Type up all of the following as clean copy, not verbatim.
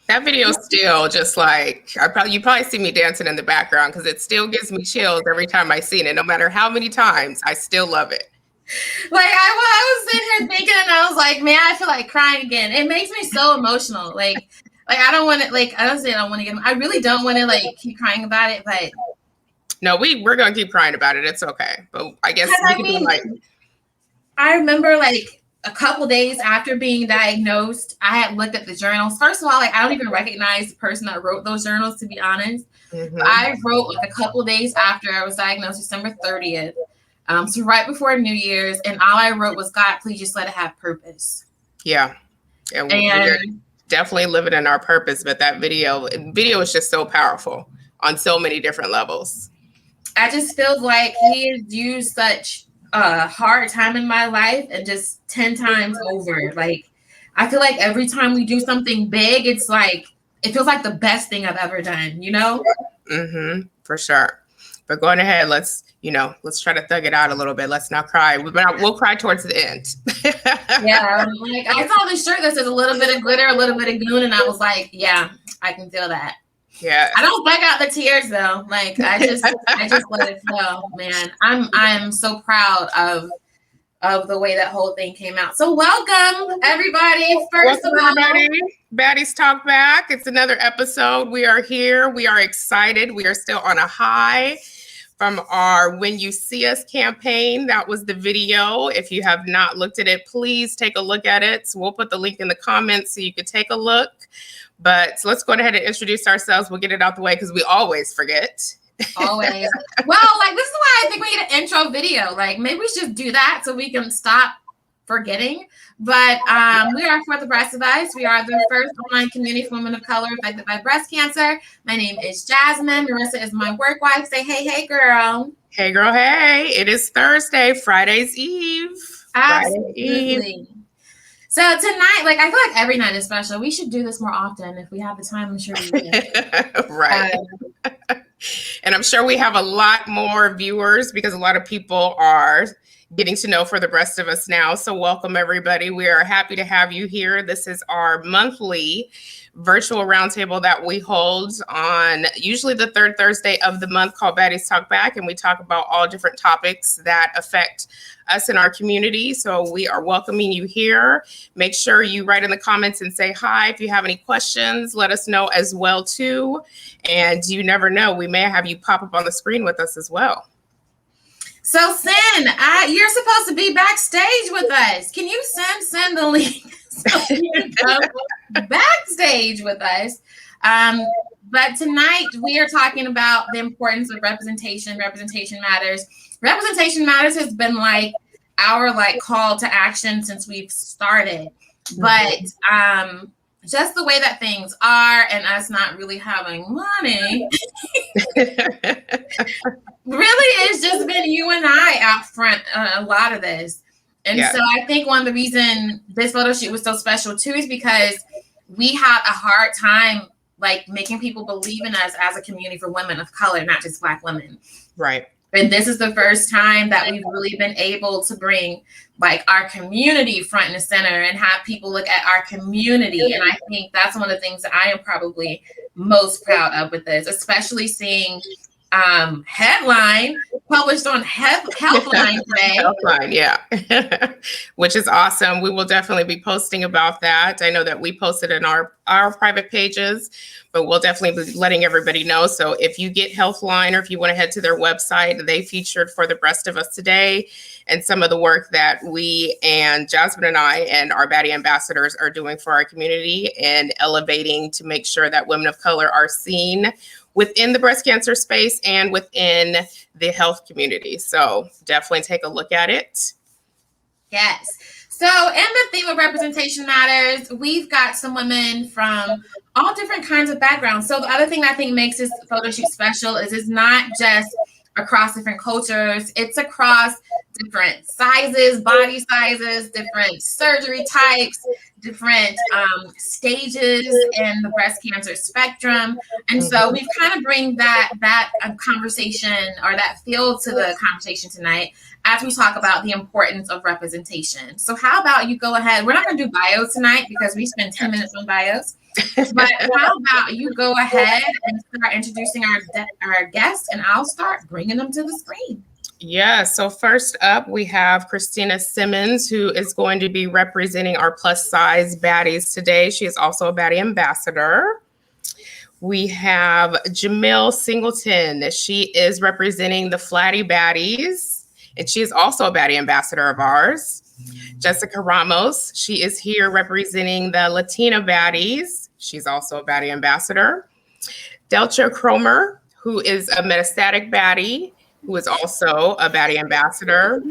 That video is still just like, you probably see me dancing in the background because it still gives me chills every time I see it. No matter how many times, I still love it. Like I was sitting here thinking, and I was like, man, I feel like crying again. It makes me so emotional. Like I don't want to, like, I don't say I don't want to get, I really don't want to like keep crying about it, but no, we're gonna keep crying about it. It's okay. But I guess we can be like, I remember like a couple days after being diagnosed, I had looked at the journals. First of all, like I don't even recognize the person that wrote those journals, to be honest. Mm-hmm. I wrote like a couple days after I was diagnosed, December 30th. So right before New Year's, and all I wrote was, God, please just let it have purpose. Yeah. And we're definitely living in our purpose, but that video is just so powerful on so many different levels. I just feel like he has used such a hard time in my life and just 10 times over. Like, I feel like every time we do something big, it's like, it feels like the best thing I've ever done, you know? Mm-hmm, for sure. But going ahead, let's try to thug it out a little bit. Let's not cry. We'll cry towards the end. Yeah, like I saw this shirt that says a little bit of glitter, a little bit of goon, and I was like, yeah, I can feel that. Yeah. I don't bug out the tears though. Like I just let it flow, man. I'm so proud of the way that whole thing came out. So welcome everybody. First of all, Baddies Talk Back. It's another episode. We are here. We are excited. We are still on a high from our When You See Us campaign. That was the video. If you have not looked at it, please take a look at it. So we'll put the link in the comments so you can take a look. But let's go ahead and introduce ourselves. We'll get it out the way because we always forget. Always. Well, like this is why I think we need an intro video. Like maybe we should do that so we can stop forgetting. But we are For the Breast Advice. We are the first online community for women of color affected by breast cancer. My name is Jasmine. Marissa is my work wife. Say hey, hey, girl. Hey, girl, hey. It is Thursday, Friday's Eve. Absolutely. So tonight, like I feel like every night is special. We should do this more often if we have the time. I'm sure we will. Right. And I'm sure we have a lot more viewers because a lot of people are getting to know For the Breast of Us now. So welcome, everybody. We are happy to have you here. This is our monthly virtual roundtable that we hold on usually the third Thursday of the month called Baddies Talk Back. And we talk about all different topics that affect us in our community. So we are welcoming you here. Make sure you write in the comments and say hi. If you have any questions, let us know as well too. And you never know, we may have you pop up on the screen with us as well. So Sin, you're supposed to be backstage with us. Can you send the link so you can come backstage with us? But tonight we are talking about the importance of representation. Representation matters. Representation matters has been like our call to action since we've started. But just the way that things are and us not really having money really it's just been you and I out front a lot of this. And so I think one of the reasons this photo shoot was so special too is because we had a hard time like making people believe in us as a community for women of color, not just Black women. Right. And this is the first time that we've really been able to bring like our community front and center and have people look at our community. And I think that's one of the things that I am probably most proud of with this, especially seeing headline published on Healthline today. Healthline, yeah. Which is awesome. We will definitely be posting about that. I know that we posted in our private pages, but we'll definitely be letting everybody know. So if you get Healthline, or if you want to head to their website, they featured For the Breast of Us today, and some of the work that we and Jasmine and I and our Baddie ambassadors are doing for our community and elevating to make sure that women of color are seen within the breast cancer space and within the health community. So definitely take a look at it. Yes. So in the theme of representation matters, we've got some women from all different kinds of backgrounds. So the other thing I think makes this photo shoot special is it's not just across different cultures, it's across different sizes, body sizes, different surgery types, different stages in the breast cancer spectrum. And so we've kind of bring that conversation or that feel to the conversation tonight as we talk about the importance of representation. So how about you go ahead? We're not going to do bios tonight because we spent 10 minutes on bios. But how about you go ahead and start introducing our guests, and I'll start bringing them to the screen. Yeah, so first up, we have Christina Simmons, who is going to be representing our plus size baddies today. She is also a Baddie ambassador. We have Jamil Singleton. She is representing the Flatty Baddies, and she is also a Baddie ambassador of ours. Jessica Ramos, she is here representing the Latina Baddies. She's also a Baddie ambassador. Delcha Cromer, who is a metastatic baddie, who is also a Baddie ambassador.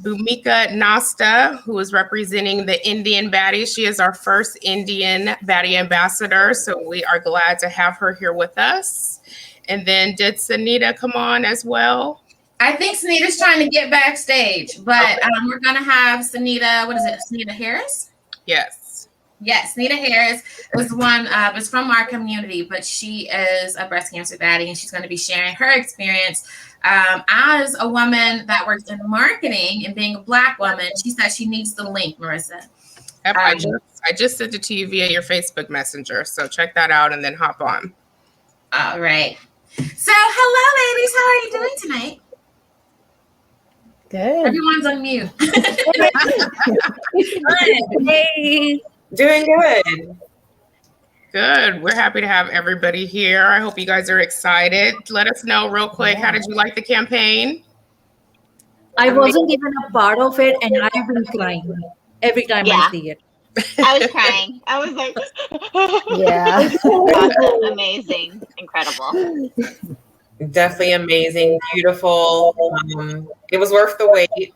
Bhumika Nasta, who is representing the Indian Baddies. She is our first Indian Baddie ambassador, so we are glad to have her here with us. And then did Sunita come on as well? I think Sunita's trying to get backstage, but we're going to have Sunita, what is it, Sunita Harris? Yes. Yes, Sunita Harris is one, is from our community, but she is a breast cancer baddie, and she's going to be sharing her experience as a woman that works in marketing and being a Black woman. She said she needs the link, Marissa. I just sent it to you via your Facebook Messenger, so check that out and then hop on. All right. So, hello, ladies. How are you doing tonight? Good. Everyone's on mute. Hey, doing good. Good. We're happy to have everybody here. I hope you guys are excited. Let us know real quick. How did you like the campaign? I wasn't even a part of it, and I've been crying every time I see it. I was crying. I was like, Yeah. awesome, amazing, incredible. Definitely amazing, beautiful. It was worth the wait.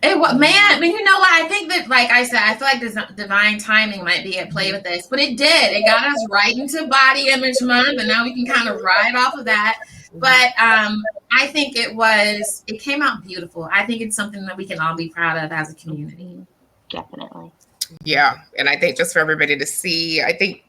Man, you know what? I think that, like I said, I feel like this divine timing might be at play with this, but it did. It got us right into Body Image Month, and now we can kind of ride off of that. But I think it came out beautiful. I think it's something that we can all be proud of as a community. Definitely. Yeah. And I think just for everybody to see, I think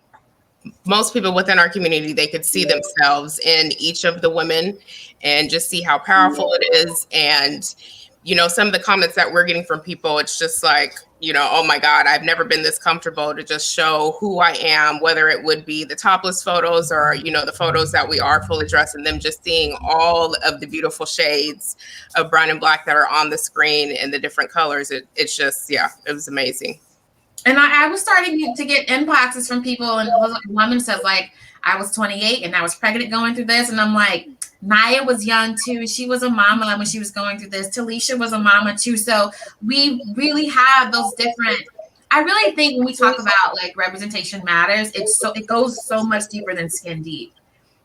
most people within our community, they could see themselves in each of the women and just see how powerful it is. And, you know, some of the comments that we're getting from people, it's just like, you know, oh my God, I've never been this comfortable to just show who I am, whether it would be the topless photos or, you know, the photos that we are fully dressed, and them just seeing all of the beautiful shades of brown and Black that are on the screen and the different colors. It's just, yeah, it was amazing. And I was starting to get inboxes from people, and a woman says, like, I was 28 and I was pregnant going through this. And I'm like, Naya was young too. She was a mama when she was going through this. Talisha was a mama too. So we really have those different, I really think when we talk about like representation matters, it goes so much deeper than skin deep.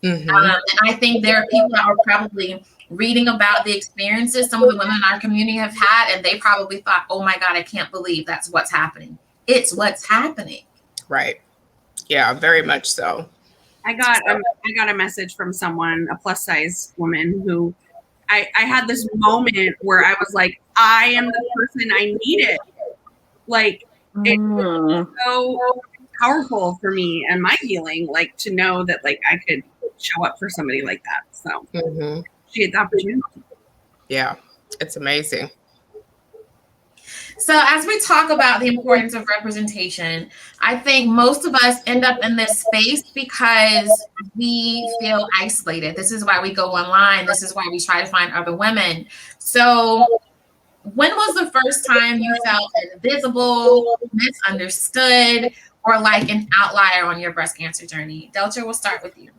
Mm-hmm. And I think there are people that are probably reading about the experiences some of the women in our community have had, and they probably thought, oh my God, I can't believe that's what's happening. It's what's happening. Right. Yeah, very much so. I got a message from someone, a plus size woman, who I had this moment where I was like, I am the person I needed. Like, it was so powerful for me and my healing, like to know that like I could show up for somebody like that. So she had the opportunity. Yeah, it's amazing. So, as we talk about the importance of representation, I think most of us end up in this space because we feel isolated. This is why we go online. This is why we try to find other women. So, when was the first time you felt invisible, misunderstood, or like an outlier on your breast cancer journey? Delta, we'll start with you.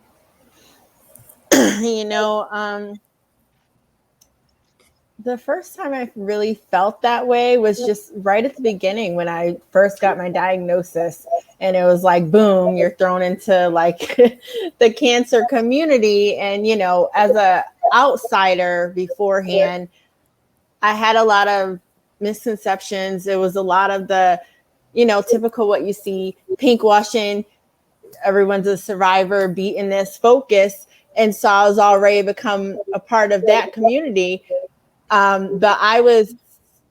You know, the first time I really felt that way was just right at the beginning when I first got my diagnosis. And it was like, boom, you're thrown into like the cancer community. And, you know, as a outsider beforehand, I had a lot of misconceptions. It was a lot of the, you know, typical what you see, pink washing, everyone's a survivor, beatenness, focus. And so I was already become a part of that community. But I was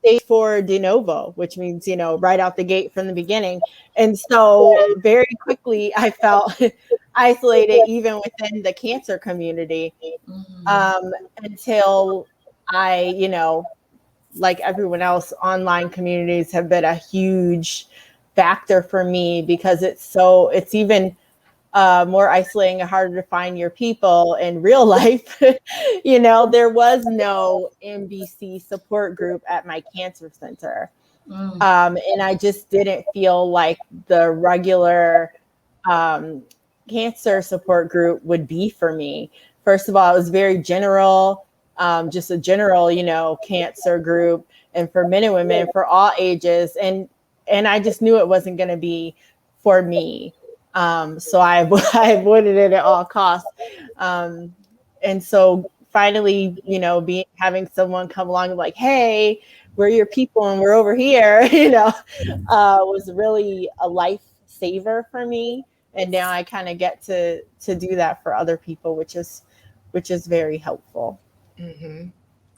stage 4 de novo, which means, you know, right out the gate from the beginning. And so very quickly I felt isolated even within the cancer community until I, you know, like everyone else, online communities have been a huge factor for me because it's even more isolating and harder to find your people in real life. You know, there was no NBC support group at my cancer center. And I just didn't feel like the regular cancer support group would be for me. First of all, it was very general, just a general, you know, cancer group, and for men and women, for all ages. And I just knew it wasn't going to be for me. So I avoided it at all costs. And so finally, you know, having someone come along and like, hey, we're your people and we're over here, you know, was really a lifesaver for me. And now I kind of get to do that for other people, which is very helpful.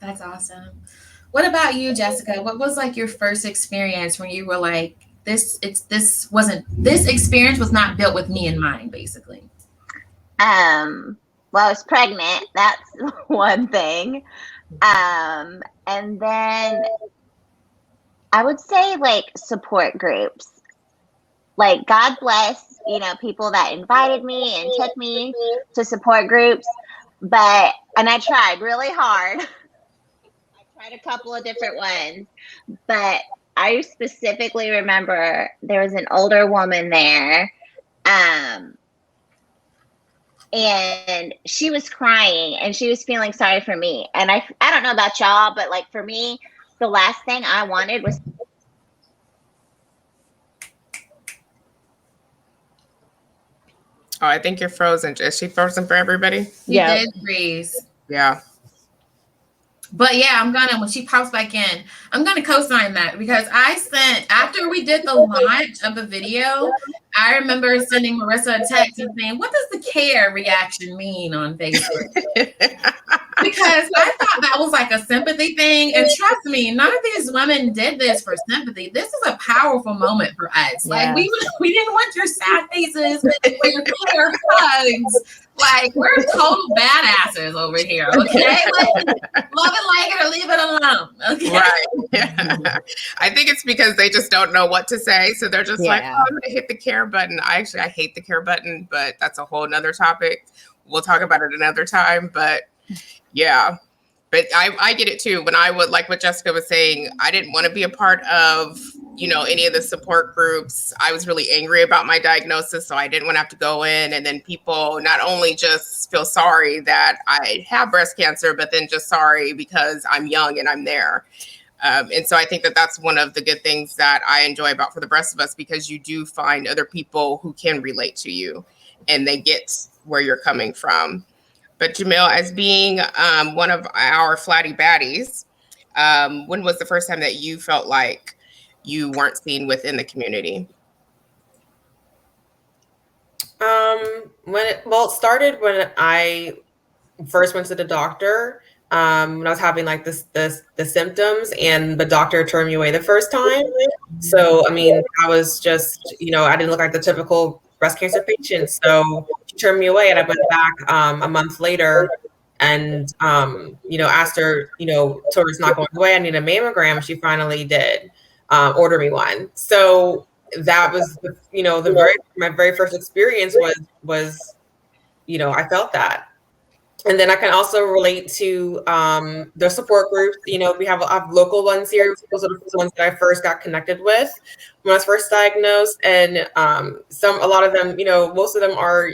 That's awesome. What about you, Jessica? What was like your first experience when you were like, this experience was not built with me in mind, basically? Well, I was pregnant. That's one thing. And then I would say like support groups. Like God bless, you know, people that invited me and took me to support groups. And I tried really hard. I tried a couple of different ones, but I specifically remember there was an older woman there. And she was crying and she was feeling sorry for me. And I don't know about y'all, but like for me, the last thing I wanted was. Oh, I think you're frozen. Is she frozen for everybody? You did freeze. Yeah. But yeah, when she pops back in, I'm gonna co-sign that because after we did the launch of the video, I remember sending Marissa a text and saying, what does the care reaction mean on Facebook? Because I thought that was like a sympathy thing. And trust me, none of these women did this for sympathy. This is a powerful moment for us. Like we didn't want your sad faces or your care hugs. Like we're total badasses over here, okay? Like, love it, like it, or leave it alone, okay? Right. I think it's because they just don't know what to say, so they're just like, "Oh, I'm gonna hit the care button." I hate the care button, but that's a whole nother topic. We'll talk about it another time. But yeah, but I get it too. When I would, like what Jessica was saying, I didn't want to be a part of, you know, any of the support groups. I was really angry about my diagnosis, so I didn't want to have to go in. And then people not only just feel sorry that I have breast cancer, but then just sorry because I'm young and I'm there. And so I think that that's one of the good things that I enjoy about For the Breast of Us, because you do find other people who can relate to you and they get where you're coming from. But Jamil, as being one of our Flatty Baddies, when was the first time that you felt like you weren't seen within the community? It started when I first went to the doctor. when I was having like the symptoms, and the doctor turned me away the first time. So I mean, I was just, I didn't look like the typical breast cancer patient. So she turned me away, and I went back a month later and asked her, told her it's not going away. I need a mammogram. She finally did order me one. So that was my very first experience was I felt that. And then I can also relate to the support groups. We have local ones here. Those are the ones that I first got connected with when I was first diagnosed. And a lot of them, most of them are,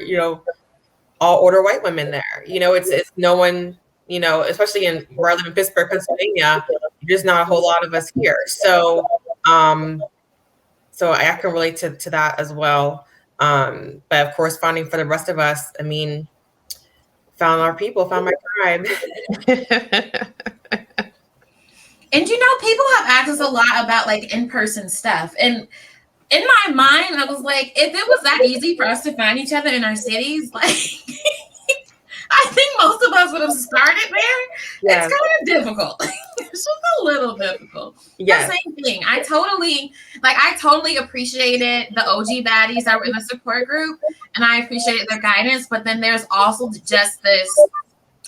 all older white women there. It's no one, especially where I live in Pittsburgh, Pennsylvania, there's not a whole lot of us here. So I can relate to that as well. But of course, finding for the rest of us, I mean, found our people, found my tribe. And people have asked us a lot about like in-person stuff. And in my mind, I was like, if it was that easy for us to find each other in our cities, like I think most of us would have started there. Yeah. It's kind of difficult. It's just a little difficult. Yeah. The same thing. I totally appreciated the OG baddies that were in the support group, and I appreciated their guidance. But then there's also just this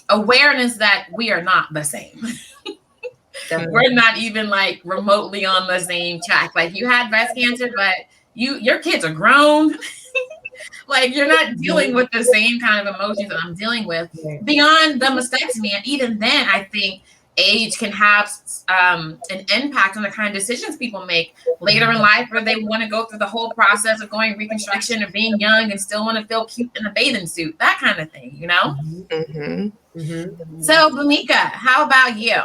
awareness that we are not the same. We're not even like remotely on the same track. Like you had breast cancer, but your kids are grown. Like you're not dealing with the same kind of emotions that I'm dealing with beyond the mastectomy. And even then, I think age can have an impact on the kind of decisions people make later in life, where they want to go through the whole process of going reconstruction of being young and still want to feel cute in a bathing suit, that kind of thing, Mm-hmm. Mm-hmm. So, Bhumika, how about you?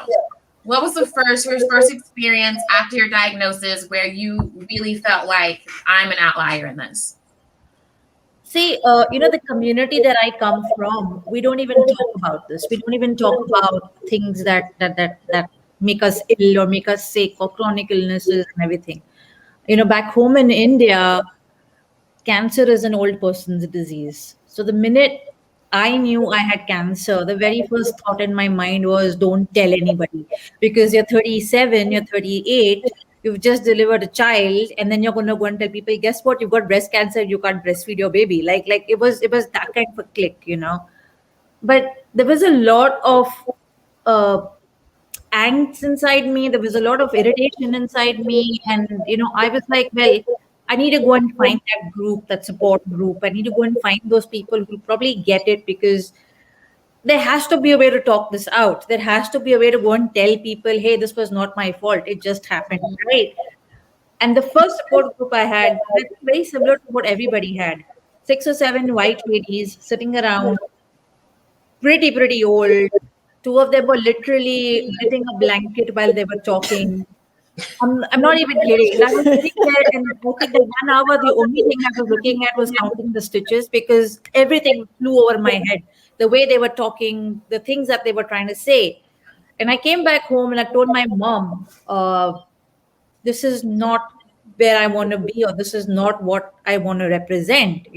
What was your first experience after your diagnosis where you really felt like I'm an outlier in this? See, the community that I come from, we don't even talk about this. We don't even talk about things that make us ill or make us sick, or chronic illnesses and everything. Back home in India, cancer is an old person's disease. So the minute I knew I had cancer, the very first thought in my mind was, don't tell anybody, because you're 37, you're 38, you've just delivered a child, and then you're going to go and tell people, guess what, you've got breast cancer, you can't breastfeed your baby. Like it was that kind of a click, But there was a lot of angst inside me. There was a lot of irritation inside me. And, I was like, well, I need to go and find that group, that support group. I need to go and find those people who probably get it, because there has to be a way to talk this out. There has to be a way to go and tell people, hey, this was not my fault. It just happened, right? And the first support group I had was very similar to what everybody had. 6 or 7 white ladies sitting around, pretty old. 2 of them were literally knitting a blanket while they were talking. I'm not even kidding. And I was sitting there, and I think that 1 hour, the only thing I was looking at was counting the stitches, because everything flew over my head. The way they were talking, the things that they were trying to say. And I came back home and I told my mom, this is not where I want to be, or this is not what I want to represent.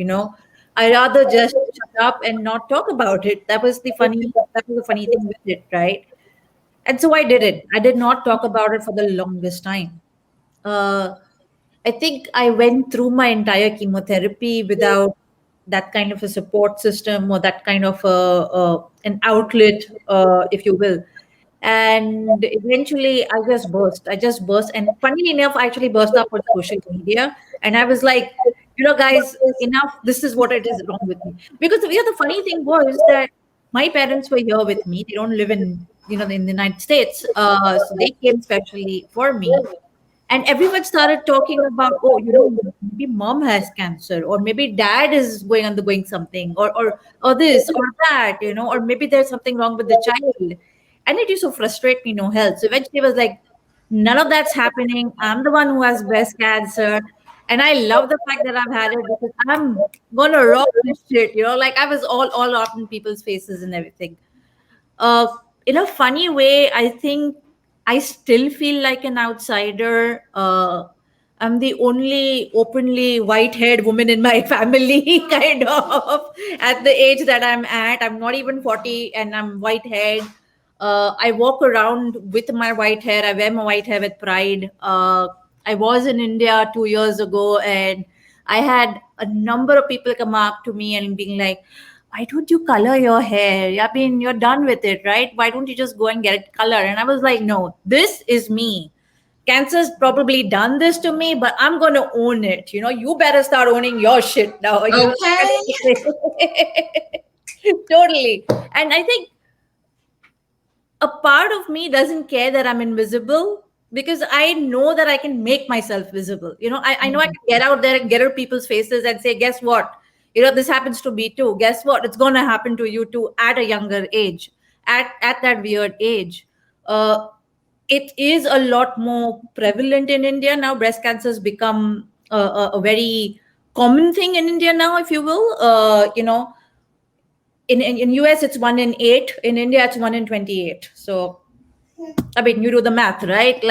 I rather just shut up and not talk about it. That was the funny thing with it, right? And so I didn't. I did not talk about it for the longest time. I think I went through my entire chemotherapy without that kind of a support system, or that kind of an outlet, if you will. And eventually I just burst. And funnily enough, I actually burst up on social media. And I was like, guys, enough. This is what it is wrong with me. Because the funny thing was that my parents were here with me. They don't live in the United States. So they came specially for me. And everyone started talking about, maybe mom has cancer, or maybe dad is undergoing something, or this or that, or maybe there's something wrong with the child. And it used to frustrate me, no help. So eventually I was like, none of that's happening. I'm the one who has breast cancer. And I love the fact that I've had it, because I'm gonna rock this shit, like I was all up in people's faces and everything. In a funny way, I think I still feel like an outsider. I'm the only openly white-haired woman in my family, kind of, at the age that I'm at. I'm not even 40, and I'm white-haired. I walk around with my white hair. I wear my white hair with pride. I was in India 2 years ago, and I had a number of people come up to me and being like, why don't you color your hair? I mean, you're done with it, right? Why don't you just go and get it colored? And I was like, no, this is me. Cancer's probably done this to me, but I'm going to own it. You better start owning your shit now. Okay. Totally. And I think a part of me doesn't care that I'm invisible, because I know that I can make myself visible. I know I can get out there and get at people's faces and say, guess what? This happens to me too. Guess what? It's going to happen to you too at a younger age, at that weird age. It is a lot more prevalent in India now. Breast cancer has become a very common thing in India now, if you will. In US, it's 1 in 8. In India, it's 1 in 28. So, I mean, you do the math, right?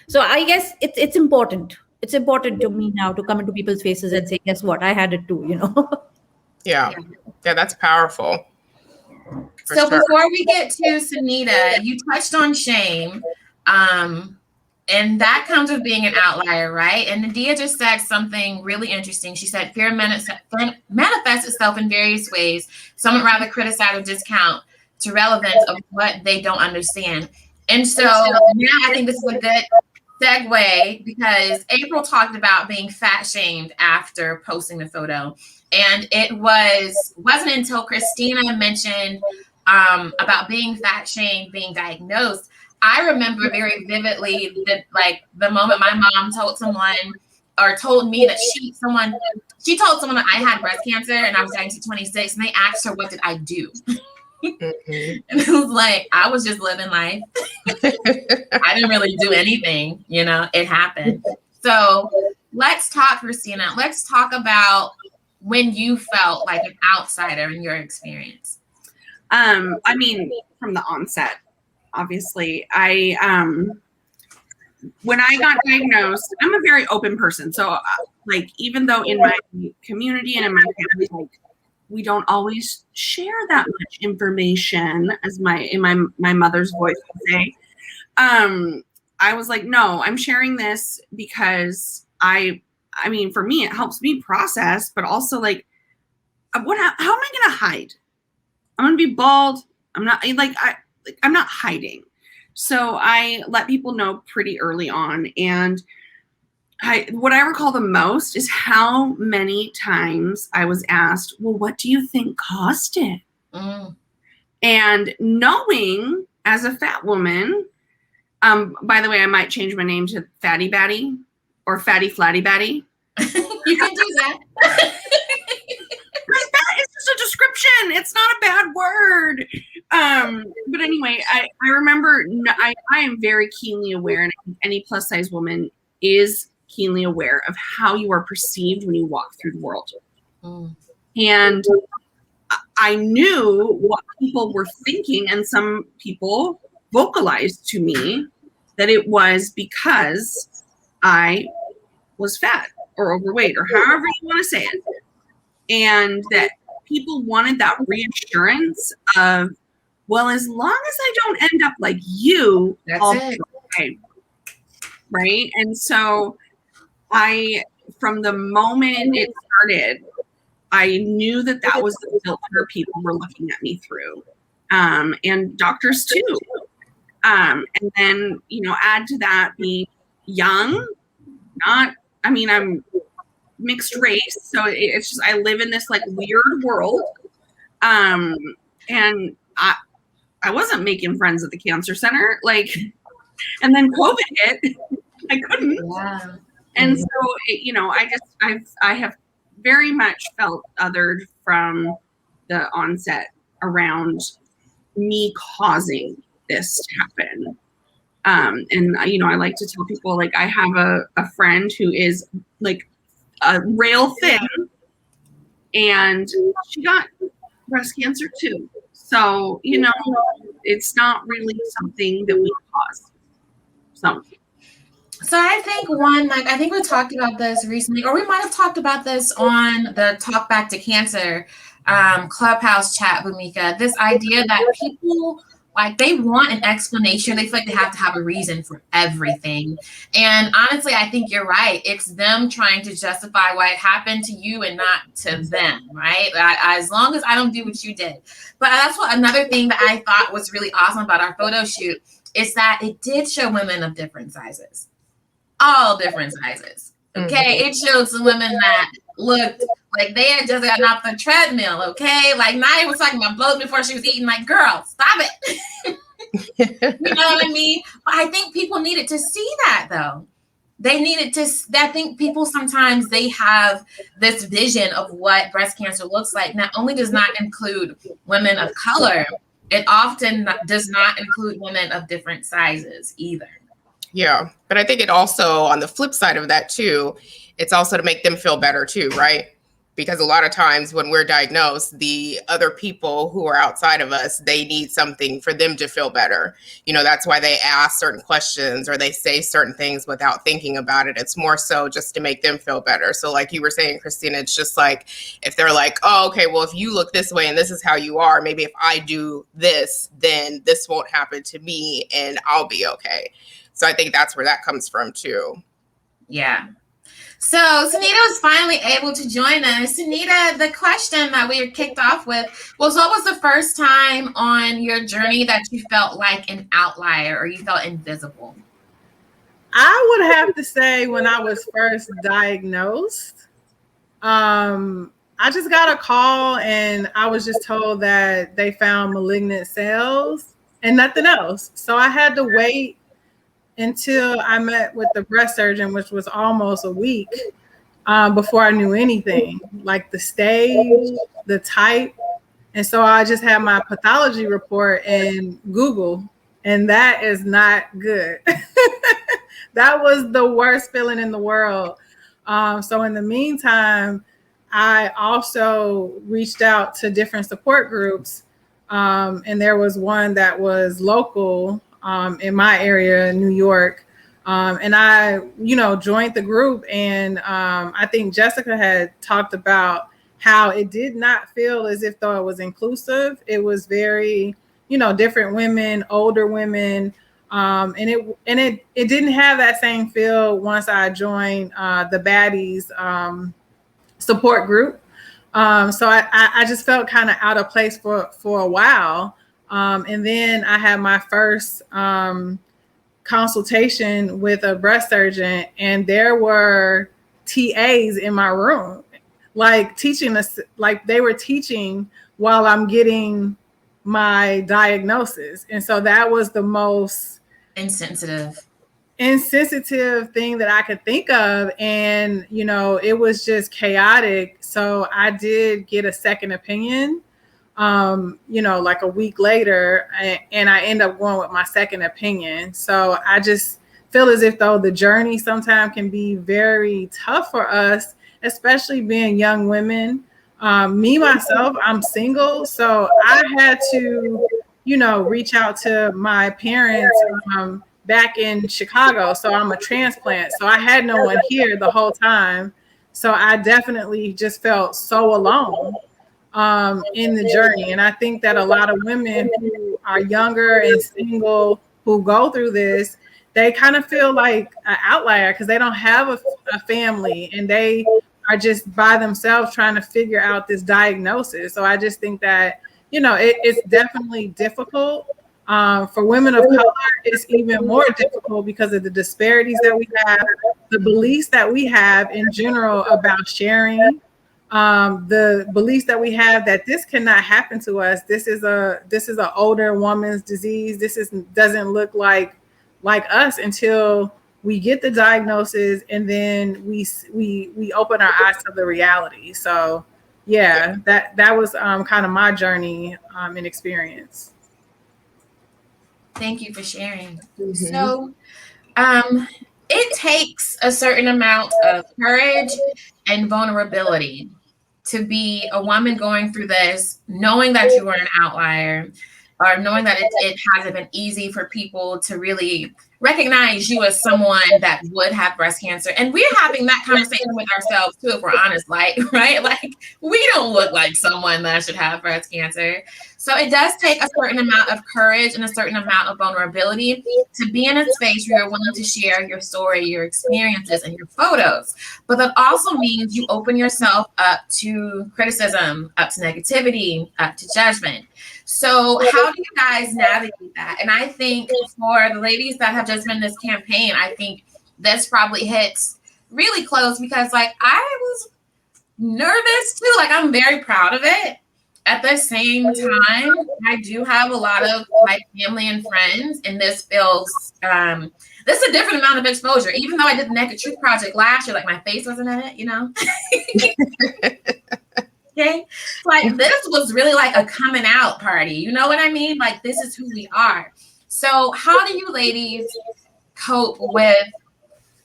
So I guess it's important. It's important to me now to come into people's faces and say, guess what? I had it too, Yeah, that's powerful. So before we get to Sunita, you touched on shame. And that comes with being an outlier, right? And Nadia just said something really interesting. She said, fear manifests itself in various ways. Some would rather criticize or discount to relevance of what they don't understand. And so now I think this is a good segue, because April talked about being fat shamed after posting the photo. And it wasn't until Christina mentioned about being fat shamed, being diagnosed. I remember very vividly that, the moment my mom told someone, or told me that she told someone that I had breast cancer and I was diagnosed at 26, and they asked her, what did I do? Mm-hmm. And it was like, I was just living life. I didn't really do anything, it happened. So let's talk, Christina. Let's talk about when you felt like an outsider in your experience. I mean, from the onset. Obviously, when I got diagnosed, I'm a very open person. So even though in my community and in my family, we don't always share that much information, as my mother's voice would say, I was like, no, I'm sharing this because I mean, for me, it helps me process, but also how am I going to hide? I'm going to be bald. I'm not I'm not hiding. So I let people know pretty early on. And what I recall the most is how many times I was asked, well, what do you think caused it? Mm. And knowing as a fat woman, by the way, I might change my name to Fatty Baddie or Fatty Flatty Baddie. You can do that. That is just a description. It's not a bad word. But anyway, I remember I am very keenly aware, and I think any plus size woman is keenly aware of how you are perceived when you walk through the world. Mm. And I knew what people were thinking, and some people vocalized to me that it was because I was fat or overweight or however you want to say it. And that people wanted that reassurance of, well, as long as I don't end up like you, I'll be okay. Right? And so from the moment it started, I knew that was the filter people were looking at me through. And doctors too. And then, add to that being young, I'm mixed race, so it's just I live in this weird world, and I wasn't making friends at the cancer center, and then COVID hit. I couldn't. Yeah. And so I have very much felt othered from the onset around me causing this to happen. And I like to tell people, I have a friend who is rail thin, and she got breast cancer too. So, it's not really something that we cause. So I think I think we talked about this recently, or we might have talked about this on the Talk Back to Cancer Clubhouse chat, Bhumika, this idea that people Like they want an explanation. They feel like they have to have a reason for everything. And honestly, I think you're right. It's them trying to justify why it happened to you and not to them, right? As long as I don't do what you did. But that's what another thing that I thought was really awesome about our photo shoot is that it did show women of different sizes, all different sizes. Okay, it showed some women that looked like they had just gotten off the treadmill. Okay, like Naya was talking about blows before she was eating. Like, girl, stop it. You know what I mean? But I think people needed to see that, though. They needed to. I think people sometimes they have this vision of what breast cancer looks like. Not only does not include women of color, it often does not include women of different sizes either. Yeah, but I think it also, on the flip side of that too, it's also to make them feel better too, right? Because a lot of times when we're diagnosed, the other people who are outside of us, they need something for them to feel better. You know, that's why they ask certain questions or they say certain things without thinking about it. It's more so just to make them feel better. So like you were saying, Christina, it's just like, if they're like, oh, okay, well, if you look this way and this is how you are, maybe if I do this, then this won't happen to me and I'll be okay. So I think that's where that comes from too. Yeah. So Sunita was finally able to join us. Sunita, the question that we were kicked off with was, what was the first time on your journey that you felt like an outlier or you felt invisible? I would have to say when I was first diagnosed, I just got a call and I was just told that they found malignant cells and nothing else. So I had to wait until I met with the breast surgeon, which was almost a week before I knew anything, like the stage, the type. And so I just had my pathology report and Google, and that is not good. That was the worst feeling in the world. So in the meantime, I also reached out to different support groups. And there was one that was local in my area, New York. And I, joined the group. And I think Jessica had talked about how it did not feel as if though it was inclusive. It was very, different women, older women. And it didn't have that same feel once I joined the Baddies support group. So I just felt kind of out of place for a while. And then I had my first consultation with a breast surgeon, and there were TAs in my room, like teaching us, like they were teaching while I'm getting my diagnosis. And so that was the most insensitive thing that I could think of. And, it was just chaotic. So I did get a second opinion, like a week later, and I end up going with my second opinion. So I just feel as if though the journey sometimes can be very tough for us, especially being young women. Me, myself, I'm single. So I had to, reach out to my parents back in Chicago. So I'm a transplant. So I had no one here the whole time. So I definitely just felt so alone in the journey. And I think that a lot of women who are younger and single who go through this, they kind of feel like an outlier because they don't have a family and they are just by themselves trying to figure out this diagnosis. So I just think that, it's definitely difficult. For women of color, it's even more difficult because of the disparities that we have, the beliefs that we have in general about sharing, the beliefs that we have that this cannot happen to us. This is an older woman's disease. Doesn't look like us until we get the diagnosis, and then we open our eyes to the reality. So yeah, that was kind of my journey and experience. Thank you for sharing. Mm-hmm. So it takes a certain amount of courage and vulnerability to be a woman going through this, knowing that you are an outlier, or knowing that it hasn't been easy for people to really recognize you as someone that would have breast cancer. And we're having that conversation with ourselves too, if we're honest, like, right? Like, we don't look like someone that should have breast cancer. So it does take a certain amount of courage and a certain amount of vulnerability to be in a space where you're willing to share your story, your experiences, and your photos. But that also means you open yourself up to criticism, up to negativity, up to judgment. So how do you guys navigate that? And I think for the ladies that have just been in this campaign, I think this probably hits really close because like I was nervous too. Like I'm very proud of it. At the same time, I do have a lot of my family and friends, and this feels this is a different amount of exposure. Even though I did the Naked Truth Project last year, like my face wasn't in it, you know. Okay, like this was really like a coming out party. You know what I mean? Like this is who we are. So how do you ladies cope with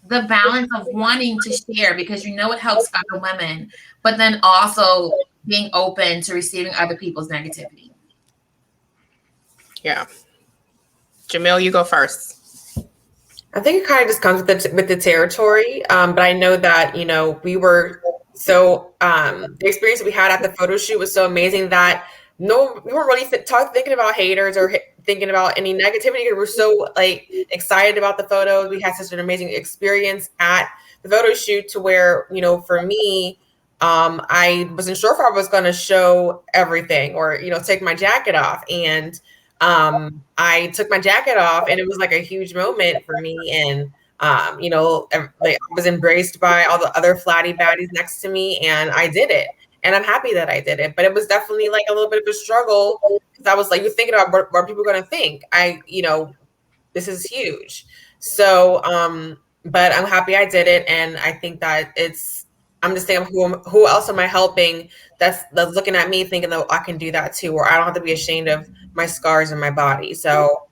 the balance of wanting to share because you know it helps other women, but then also being open to receiving other people's negativity? Yeah. Jamil, you go first. I think it kind of just comes with the territory. But I know that, you know, we were so the experience that we had at the photo shoot was so amazing that we weren't really thinking about haters or thinking about any negativity. We were so like excited about the photos. We had such an amazing experience at the photo shoot to where, you know, for me, I wasn't sure if I was going to show everything or, you know, take my jacket off. And I took my jacket off and it was like a huge moment for me. And, you know, like, I was embraced by all the other flatty baddies next to me and I did it. And I'm happy that I did it. But it was definitely like a little bit of a struggle because I was like, you're thinking about what people are going to think. You know, this is huge. So, but I'm happy I did it. And I think that I'm just thinking, who else am I helping that's looking at me thinking that I can do that too, or I don't have to be ashamed of my scars and my body. So,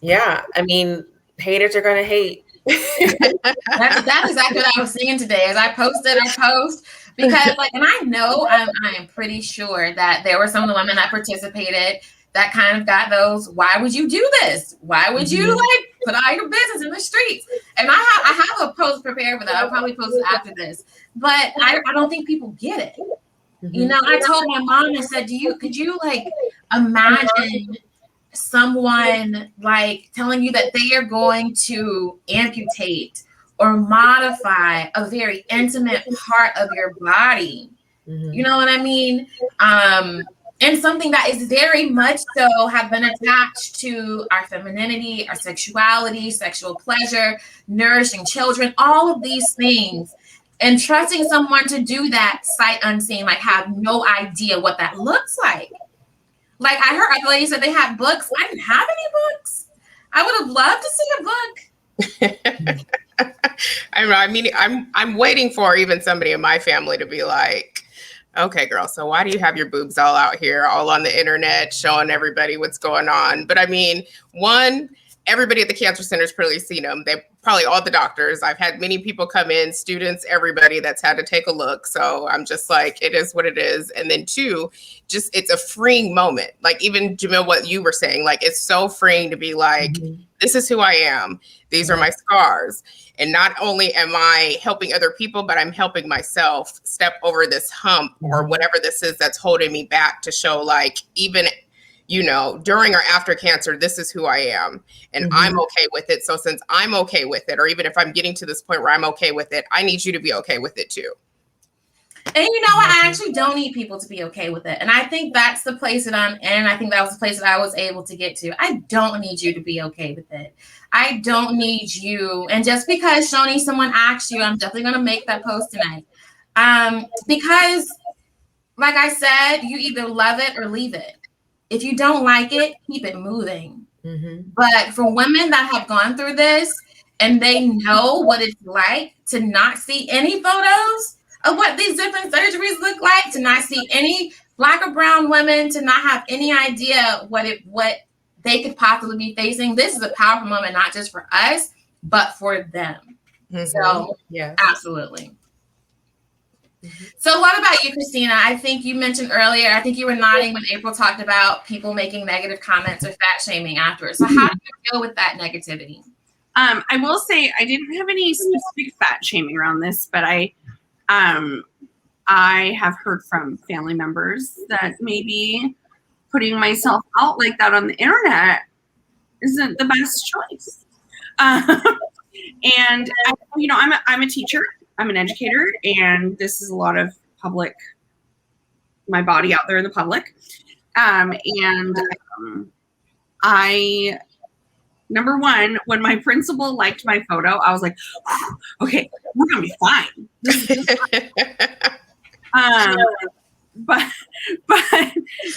yeah, I mean, haters are going to hate. That's exactly what I was saying today as I posted our post. Because like, and I know I am pretty sure that there were some of the women that participated that kind of got those, why would you do this? Why would you like put all your business in the streets? And I have a post prepared for that. I'll probably post it after this. But I don't think people get it. You know, I told my mom and said, could you like imagine someone like telling you that they are going to amputate or modify a very intimate part of your body? You know what I mean? And something that is very much so have been attached to our femininity, our sexuality, sexual pleasure, nourishing children, all of these things. And trusting someone to do that sight unseen, like have no idea what that looks like. Like I heard other ladies said they had books. I didn't have any books. I would have loved to see a book. I mean, I'm waiting for even somebody in my family to be like, okay, girl, so why do you have your boobs all out here, all on the internet, showing everybody what's going on? But I mean, everybody at the cancer center's probably seen them. They probably all the doctors. I've had many people come in, students, everybody that's had to take a look. So I'm just like, it is what it is. And then two, just it's a freeing moment. Like even Jamil, what you were saying, like it's so freeing to be like, this is who I am. These are my scars. And not only am I helping other people, but I'm helping myself step over this hump or whatever this is that's holding me back to show like even, you know, during or after cancer, this is who I am and I'm okay with it. So since I'm okay with it, or even if I'm getting to this point where I'm okay with it, I need you to be okay with it too. And you know what? I actually don't need people to be okay with it. And I think that's the place that I'm in. I think that was the place that I was able to get to. I don't need you to be okay with it. I don't need you. And just because, Shoni, someone asked you, I'm definitely going to make that post tonight. Because, like I said, you either love it or leave it. If you don't like it, keep it moving. But for women that have gone through this and they know what it's like to not see any photos of what these different surgeries look like, to not see any Black or brown women, to not have any idea what they could possibly be facing. This is a powerful moment, not just for us, but for them. So, yeah, absolutely. So what about you, Christina? I think you mentioned earlier, I think you were nodding when April talked about people making negative comments or fat shaming afterwards. So how do you deal with that negativity? I will say I didn't have any specific fat shaming around this, but I have heard from family members that maybe putting myself out like that on the internet isn't the best choice. And I'm a teacher, I'm an educator, and this is a lot of public, my body out there in the public. I, number one, when my principal liked my photo, I was like, okay, we're gonna be fine. But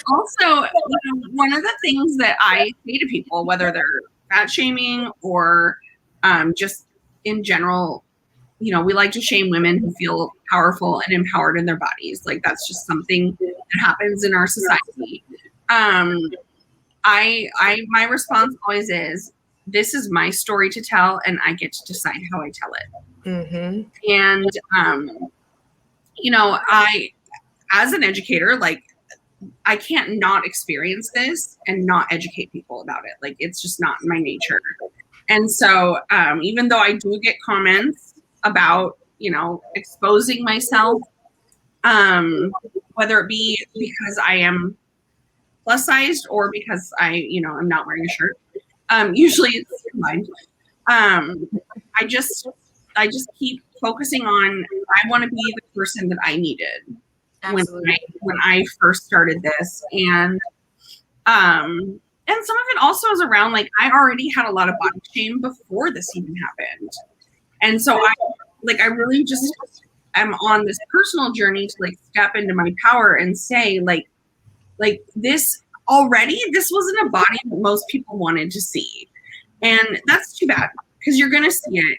also, one of the things that I say to people, whether they're fat shaming or just in general, we like to shame women who feel powerful and empowered in their bodies. Like that's just something that happens in our society. My response always is, this is my story to tell, and I get to decide how I tell it. Mm-hmm. And as an educator, like I can't not experience this and not educate people about it. Like it's just not my nature. And so even though I do get comments about, exposing myself, whether it be because I am plus sized or because I'm not wearing a shirt, usually it's combined. I just keep focusing on, I want to be the person that I needed when I first started this. And some of it also is around, like, I already had a lot of body shame before this even happened. And so I really just am on this personal journey to like step into my power and say like this wasn't a body that most people wanted to see. And that's too bad, because you're going to see it.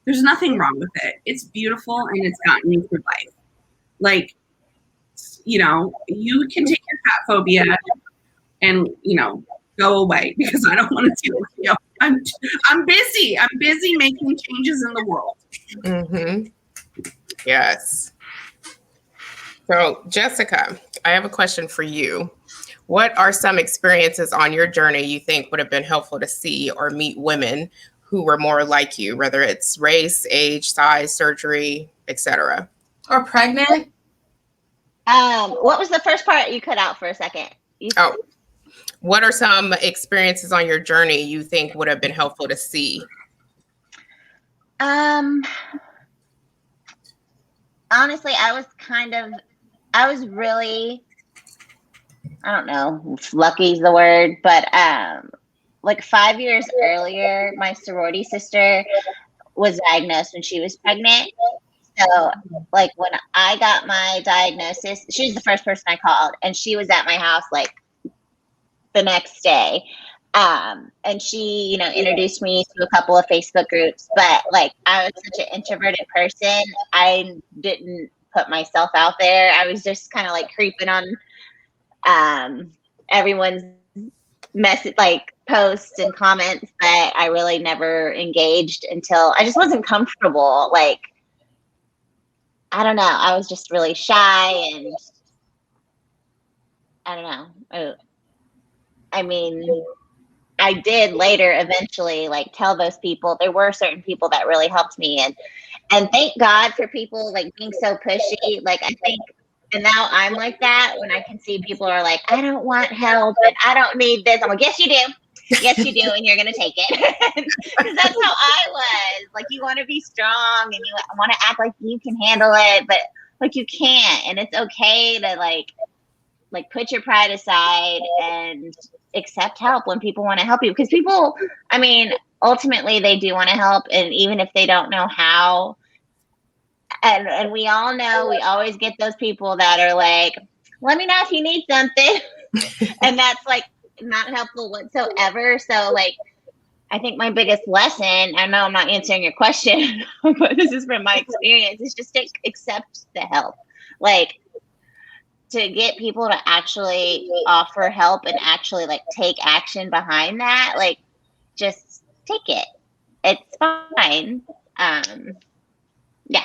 There's nothing wrong with it. It's beautiful and it's gotten you through life. Like, you can take your fat phobia and, go away, because I don't want to deal with you. I'm busy. I'm busy making changes in the world. Mm-hmm. Yes. So, Jessica, I have a question for you. What are some experiences on your journey you think would have been helpful to see or meet women who were more like you, whether it's race, age, size, surgery, etc.? Or pregnant? What was the first part you cut out for a second? What are some experiences on your journey you think would have been helpful to see? Honestly, I was really, I don't know, lucky is the word, but like 5 years earlier, my sorority sister was diagnosed when she was pregnant. So like when I got my diagnosis, she was the first person I called, and she was at my house like the next day. And she, introduced me to a couple of Facebook groups, but like I was such an introverted person, I didn't put myself out there. I was just kind of like creeping on everyone's message, like posts and comments, but I really never engaged until I just wasn't comfortable. Like, I don't know. I was just really shy, and I don't know. I mean, I did later eventually like tell those people. There were certain people that really helped me, and thank God for people like being so pushy. Like I think, and now I'm like that when I can see people are like, I don't want help and I don't need this. I'm like, yes, you do. Yes, you do, and you're gonna take it. Because that's how I was. Like, you want to be strong and you want to act like you can handle it, but like you can't. And it's okay to like put your pride aside and accept help when people want to help you. Because people, I mean, ultimately they do want to help, and even if they don't know how. And we all know, we always get those people that are like, let me know if you need something. And that's like not helpful whatsoever. So like, I think my biggest lesson, I know I'm not answering your question, but this is from my experience, is just to accept the help. Like, to get people to actually offer help and actually like take action behind that, like just take it. It's fine. Yeah.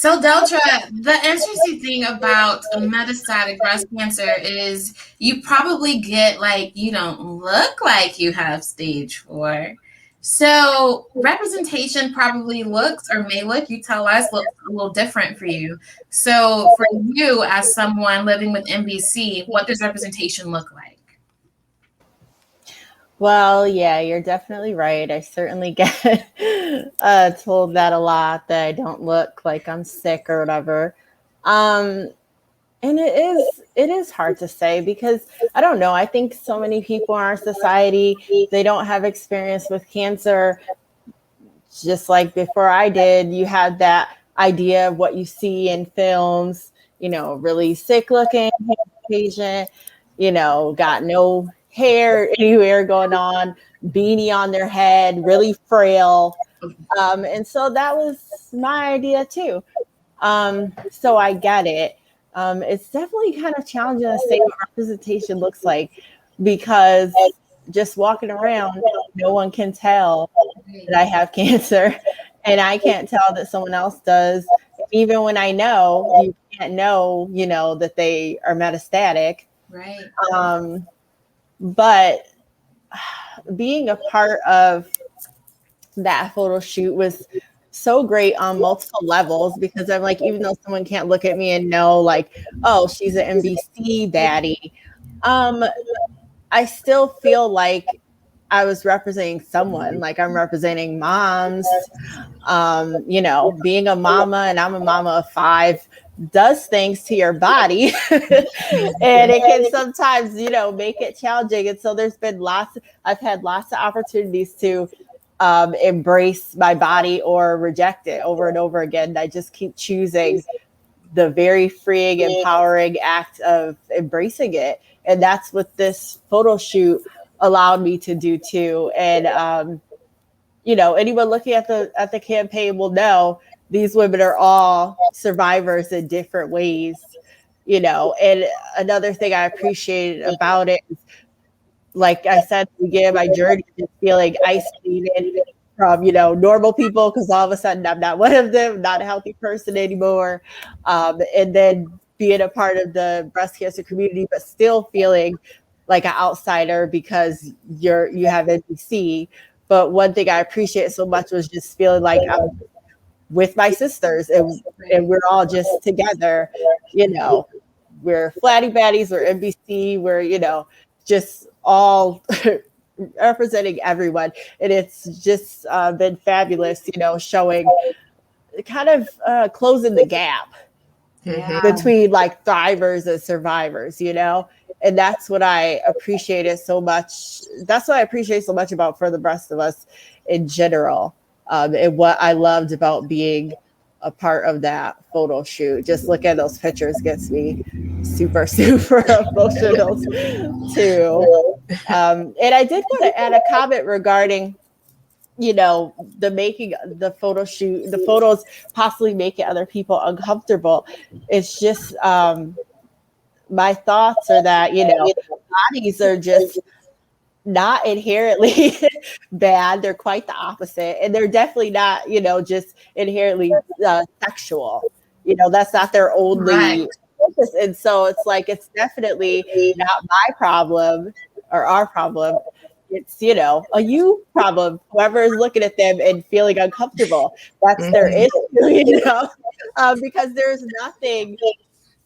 So, Deltra, the interesting thing about metastatic breast cancer is you probably get like, you don't look like you have stage 4. So, representation probably looks or may look, you tell us, looks a little different for you. So, for you as someone living with MBC, what does representation look like? Well, yeah, you're definitely right. I certainly get told that a lot, that I don't look like I'm sick or whatever. And it is hard to say, because I don't know. I think so many people in our society, they don't have experience with cancer. Just like before I did, you had that idea of what you see in films, really sick looking patient, got no hair anywhere going on, beanie on their head, really frail. And so that was my idea too. So I get it. It's definitely kind of challenging to say what representation looks like, because just walking around, no one can tell that I have cancer, and I can't tell that someone else does. Even when I know, you can't know, that they are metastatic. Right. But being a part of that photo shoot was so great on multiple levels, because I'm like, even though someone can't look at me and know like, oh, she's an MBC baddie, I still feel like I was representing someone. Like, I'm representing moms. Being a mama, and I'm a mama of 5, does things to your body. And it can sometimes, make it challenging. And so I've had lots of opportunities to embrace my body or reject it over and over again. I just keep choosing the very freeing, empowering act of embracing it. And that's what this photo shoot allowed me to do too. And, anyone looking at the campaign will know these women are all survivors in different ways, and another thing I appreciated about it is, like I said, to begin my journey, just feeling isolated from, normal people, because all of a sudden I'm not one of them, not a healthy person anymore. And then being a part of the breast cancer community, but still feeling like an outsider because you have NBC. But one thing I appreciate so much was just feeling like I'm with my sisters, and we're all just together, we're Flatty Baddies, we're NBC, we're, just all representing everyone. And it's just been fabulous, showing kind of closing the gap between like thrivers and survivors, and that's what I appreciated so much. That's what I appreciate so much about For the Rest of Us in general. And what I loved about being a part of that photo shoot. Just look at those pictures gets me super, super emotional too. And I did want to add a comment regarding, the making the photo shoot, the photos possibly making other people uncomfortable. It's just my thoughts are that, bodies are just not inherently bad. They're quite the opposite. And they're definitely not, just inherently sexual. That's not their only purpose. And so it's like, it's definitely not my problem or our problem. It's, a you problem. Whoever is looking at them and feeling uncomfortable, that's their issue, because there's nothing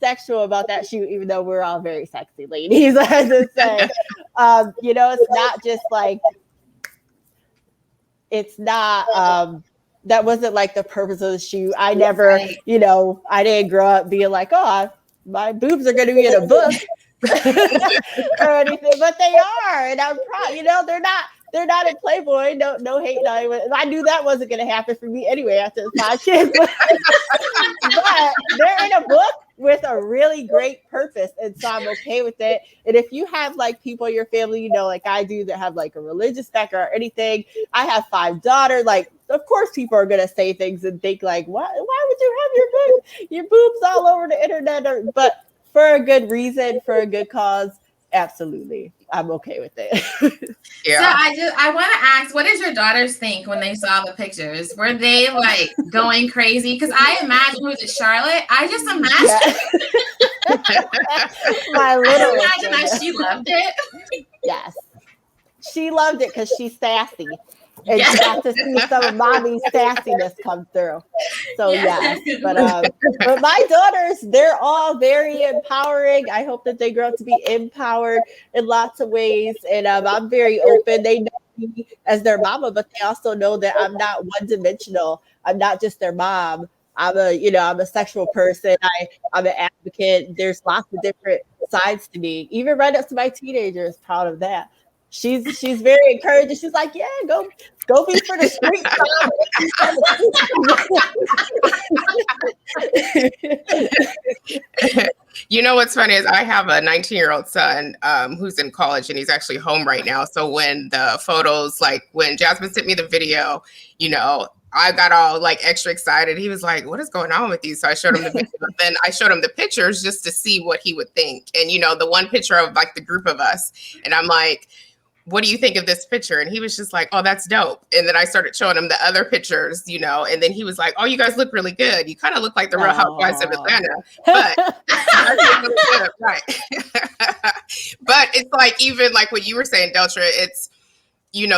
sexual about that shoot, even though we're all very sexy ladies, I have to say. It's not just like, it's not, that wasn't like the purpose of the shoot. I never, I didn't grow up being like, oh, my boobs are going to be in a book or anything, but they are. And I'm proud, they're not in Playboy. No hate. I knew that wasn't going to happen for me anyway after the 5 kids. But they're in a book with a really great purpose. And so I'm okay with it. And if you have like people in your family, like I do, that have like a religious background or anything, I have 5 daughters, like, of course people are going to say things and think like, why would you have your boobs all over the internet? But for a good reason, for a good cause. absolutely, I'm okay with it. So I want to ask, what did your daughters think when they saw the pictures? Were they like going crazy? Because I imagine, was it Charlotte? I just imagine. My little I imagine that she loved it. Yes, she loved it because she's sassy, and she got to see some of mommy's sassiness come through. So yes, but my daughters, they're all very empowering. I hope that they grow up to be empowered in lots of ways, and I'm very open. They know me as their mama, but they also know that I'm not one dimensional. I'm not just their mom. I'm a sexual person. I'm an advocate. There's lots of different sides to me. Even right up to my teenager is proud of that. She's very encouraging. She's like, yeah, go be for the street. You know what's funny is I have a 19-year-old son who's in college, and he's actually home right now. So when the photos, like when Jasmine sent me the video, I got all like extra excited. He was like, what is going on with you? So I showed him the video. Then I showed him the pictures just to see what he would think. And, the one picture of like the group of us. And I'm like, what do you think of this picture? And he was just like, oh, that's dope. And then I started showing him the other pictures, and then he was like, oh, you guys look really good. You kind of look like the Real Housewives of Atlanta. But really good, right. But it's like, even like what you were saying, Deltra, it's,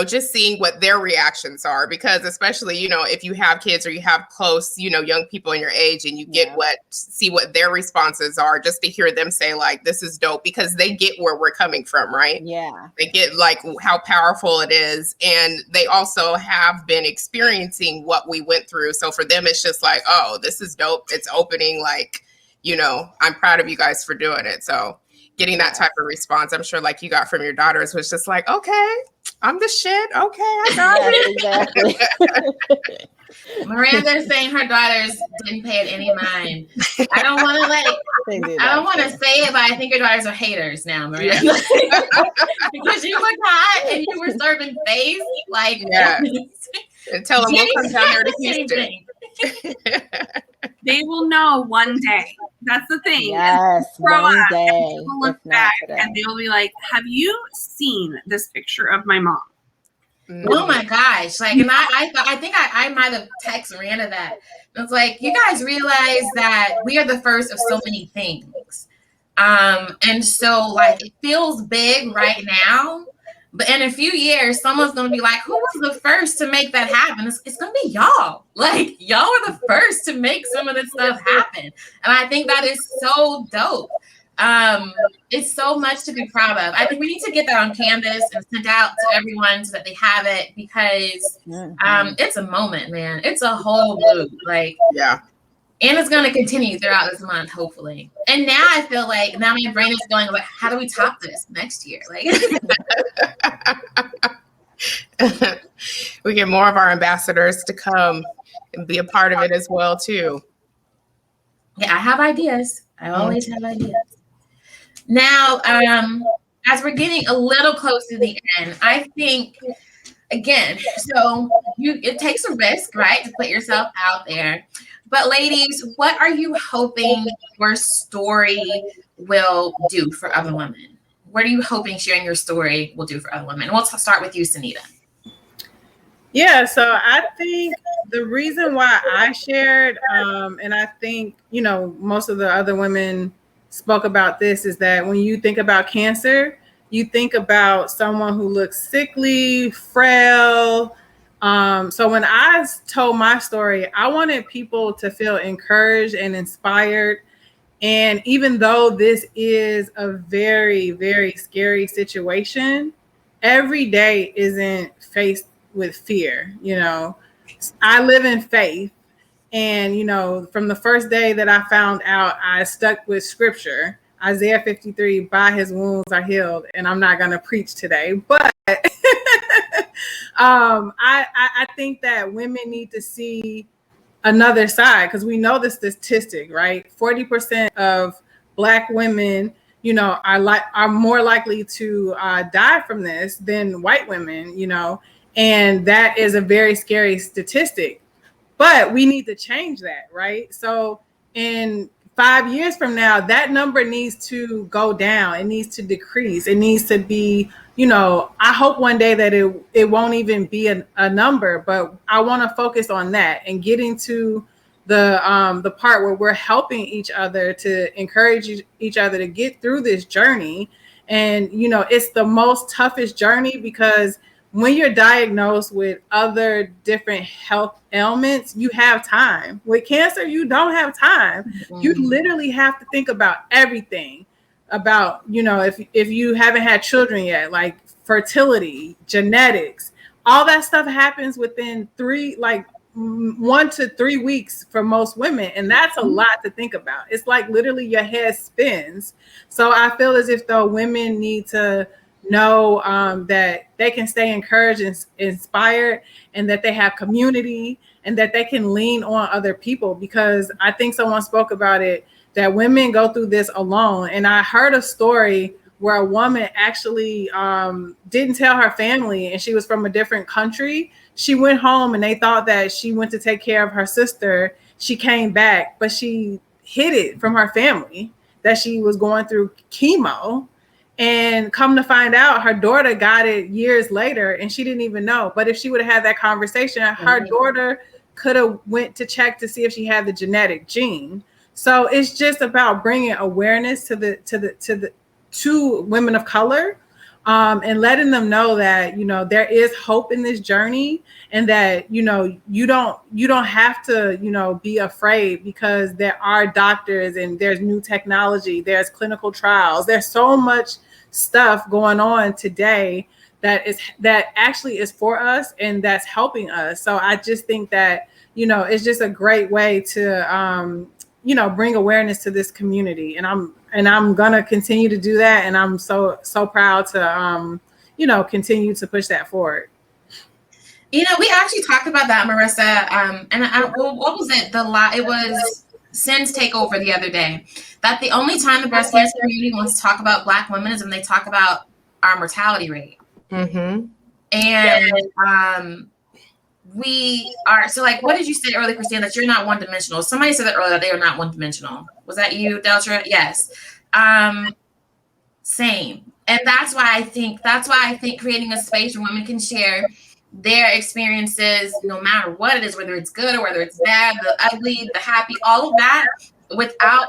just seeing what their reactions are, because especially, if you have kids or you have close, young people in your age, and you get see what their responses are, just to hear them say like, this is dope, because they get where we're coming from, right? Yeah. They get like how powerful it is. And they also have been experiencing what we went through. So for them, it's just like, oh, this is dope. It's opening, like, I'm proud of you guys for doing it. So getting that type of response, I'm sure like you got from your daughters, was just like, okay, I'm the shit. Okay, I got it. Exactly. Miranda's saying her daughters didn't pay it any mind. I don't want to say it, but I think your daughters are haters now, Miranda. Because you look hot and you were serving face, like, and tell them we'll come down there to Houston. They will know one day. That's the thing. Yes, one day. And people look back and they'll be like, have you seen this picture of my mom? Oh my gosh. Like, and I think I might have texted Miranda that. It's like, you guys realize that we are the first of so many things. And so like, it feels big right now, but in a few years, someone's going to be like, who was the first to make that happen? It's going to be y'all. Like, y'all are the first to make some of this stuff happen. And I think that is so dope. It's so much to be proud of. I think we need to get that on canvas and sent out to everyone so that they have it, because it's a moment, man. It's a whole loop. Like, and it's going to continue throughout this month, hopefully. And now I feel like my brain is going like, how do we top this next year? Like, we get more of our ambassadors to come and be a part of it as well, too. Yeah, I have ideas. I always have ideas. Now, as we're getting a little close to the end, I think, again, so it takes a risk, right, to put yourself out there. But ladies, what are you hoping your story will do for other women? What are you hoping sharing your story will do for other women? We'll start with you, Sunita. Yeah, so I think the reason why I shared, and I think, most of the other women spoke about this, is that when you think about cancer, you think about someone who looks sickly, frail. So when I told my story, I wanted people to feel encouraged and inspired. And even though this is a very, very scary situation, every day isn't faced with fear. I live in faith. And, from the first day that I found out, I stuck with scripture, Isaiah 53, by his wounds are healed. And I'm not going to preach today, but I think that women need to see another side, because we know the statistic, right? 40% of Black women, are more likely to die from this than white women, and that is a very scary statistic. But we need to change that, right? So in 5 years from now, that number needs to go down. It needs to decrease. It needs to be, I hope one day that it won't even be a number, but I want to focus on that and getting to the part where we're helping each other to encourage each other to get through this journey. And, it's the most toughest journey because when you're diagnosed with other different health ailments, you have time. With cancer, you don't have time. Mm-hmm. You literally have to think about everything about, if you haven't had children yet, like fertility, genetics, all that stuff happens within 1 to 3 weeks for most women. And that's a lot to think about. It's like literally your head spins. So I feel as if though women need to know that they can stay encouraged and inspired, and that they have community, and that they can lean on other people, because I think someone spoke about it, that women go through this alone. And I heard a story where a woman actually didn't tell her family, and she was from a different country. She went home and they thought that she went to take care of her sister. She came back, but she hid it from her family that she was going through chemo. And come to find out, her daughter got it years later, and she didn't even know. But if she would have had that conversation, her daughter could have went to check to see if she had the genetic gene. So it's just about bringing awareness to women of color, and letting them know that there is hope in this journey, and that you don't have to be afraid, because there are doctors and there's new technology, there's clinical trials, there's so much stuff going on today that actually is for us and that's helping us. So I just think that it's just a great way to bring awareness to this community, and I'm gonna continue to do that, and I'm so proud to continue to push that forward. We actually talked about that, Marissa, what was it? It was Sin's takeover the other day, that the only time the breast cancer community wants to talk about Black women is when they talk about our mortality rate. Mm-hmm. And we are, so like, what did you say earlier, Christine, that you're not one-dimensional? Somebody said that earlier, that they are not one-dimensional. Was that you, Deltra? Yes. Same. And that's why I think creating a space where women can share their experiences, no matter what it is, whether it's good or whether it's bad, the ugly, the happy, all of that, without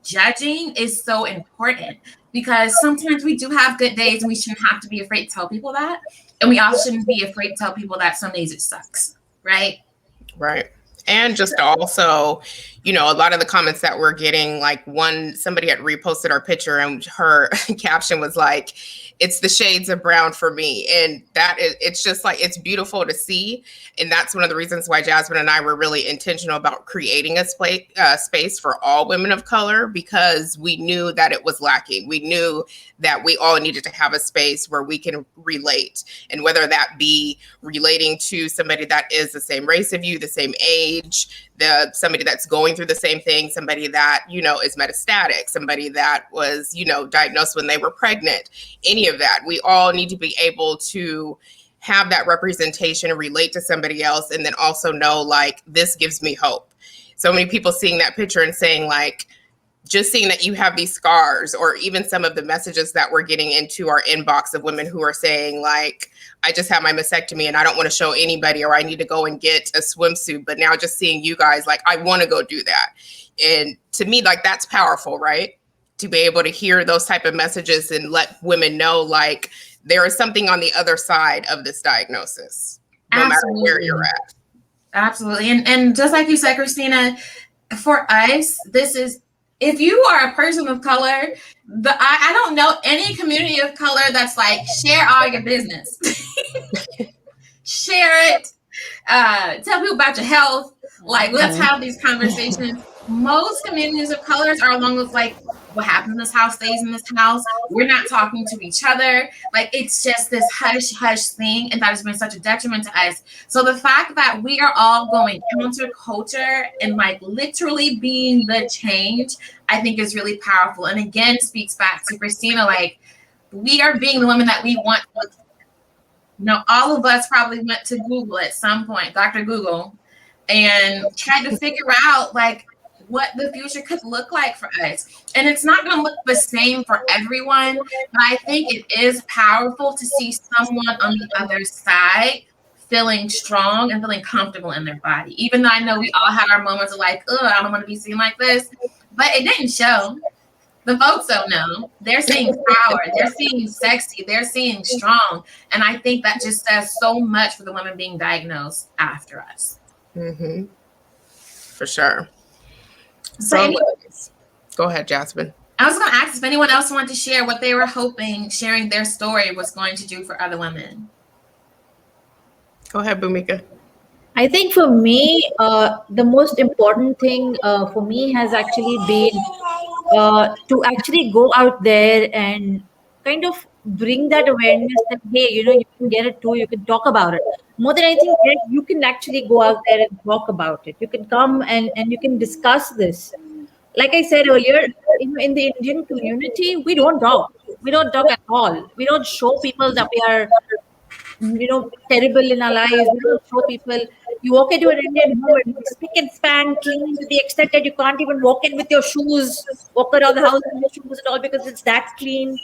judging, is so important. Because sometimes we do have good days, and we shouldn't have to be afraid to tell people that. And we also shouldn't be afraid to tell people that some days it sucks, right? Right. And just also, a lot of the comments that we're getting, like somebody had reposted our picture, and her caption was like, "It's the shades of brown for me." And it's just like, it's beautiful to see. And that's one of the reasons why Jasmine and I were really intentional about creating a space for all women of color, because we knew that it was lacking. We knew that we all needed to have a space where we can relate. And whether that be relating to somebody that is the same race of you, the same age, somebody that's going through the same thing, somebody that, is metastatic, somebody that was, diagnosed when they were pregnant, any of that. We all need to be able to have that representation and relate to somebody else, and then also know, like, this gives me hope. So many people seeing that picture and saying, like, just seeing that you have these scars, or even some of the messages that we're getting into our inbox of women who are saying, like, I just had my mastectomy and I don't want to show anybody, or I need to go and get a swimsuit. But now just seeing you guys, like, I want to go do that. And to me, like, that's powerful, right? To be able to hear those type of messages and let women know, like, there is something on the other side of this diagnosis, no matter where you're at. Absolutely. And just like you said, Christina, for us, this is, if you are a person of color, I don't know any community of color that's like, share all your business. Share it. Tell people about your health. Like, let's have these conversations. Most communities of colors are along with, like, what happens in this house stays in this house. We're not talking to each other. Like, it's just this hush hush thing, and that has been such a detriment to us. So the fact that we are all going counterculture and, like, literally being the change, I think is really powerful. And again, speaks back to Christina, like, we are being the women that we want. All of us probably went to Google at some point, Dr. Google, and tried to figure out, like, what the future could look like for us. And it's not going to look the same for everyone, but I think it is powerful to see someone on the other side feeling strong and feeling comfortable in their body. Even though I know we all had our moments of like, oh, I don't want to be seen like this, but it didn't show. The folks don't know. They're seeing power. They're seeing sexy. They're seeing strong. And I think that just says so much for the women being diagnosed after us. Mm-hmm. For sure. So go ahead, Jasmine. I was going to ask if anyone else wanted to share what they were hoping sharing their story was going to do for other women. Go ahead, Bhumika. I think for me, the most important thing for me has actually been to actually go out there and kind of bring that awareness that, hey, you can get it too, you can talk about it. More than anything, you can actually go out there and talk about it. You can come and you can discuss this. Like I said earlier, in the Indian community, we don't talk. We don't talk at all. We don't show people that we are terrible in our lives. We don't show people. You walk into an Indian home and it's spick and span, clean to the extent that you can't even walk in with your shoes, walk around the house with your shoes at all because it's that clean.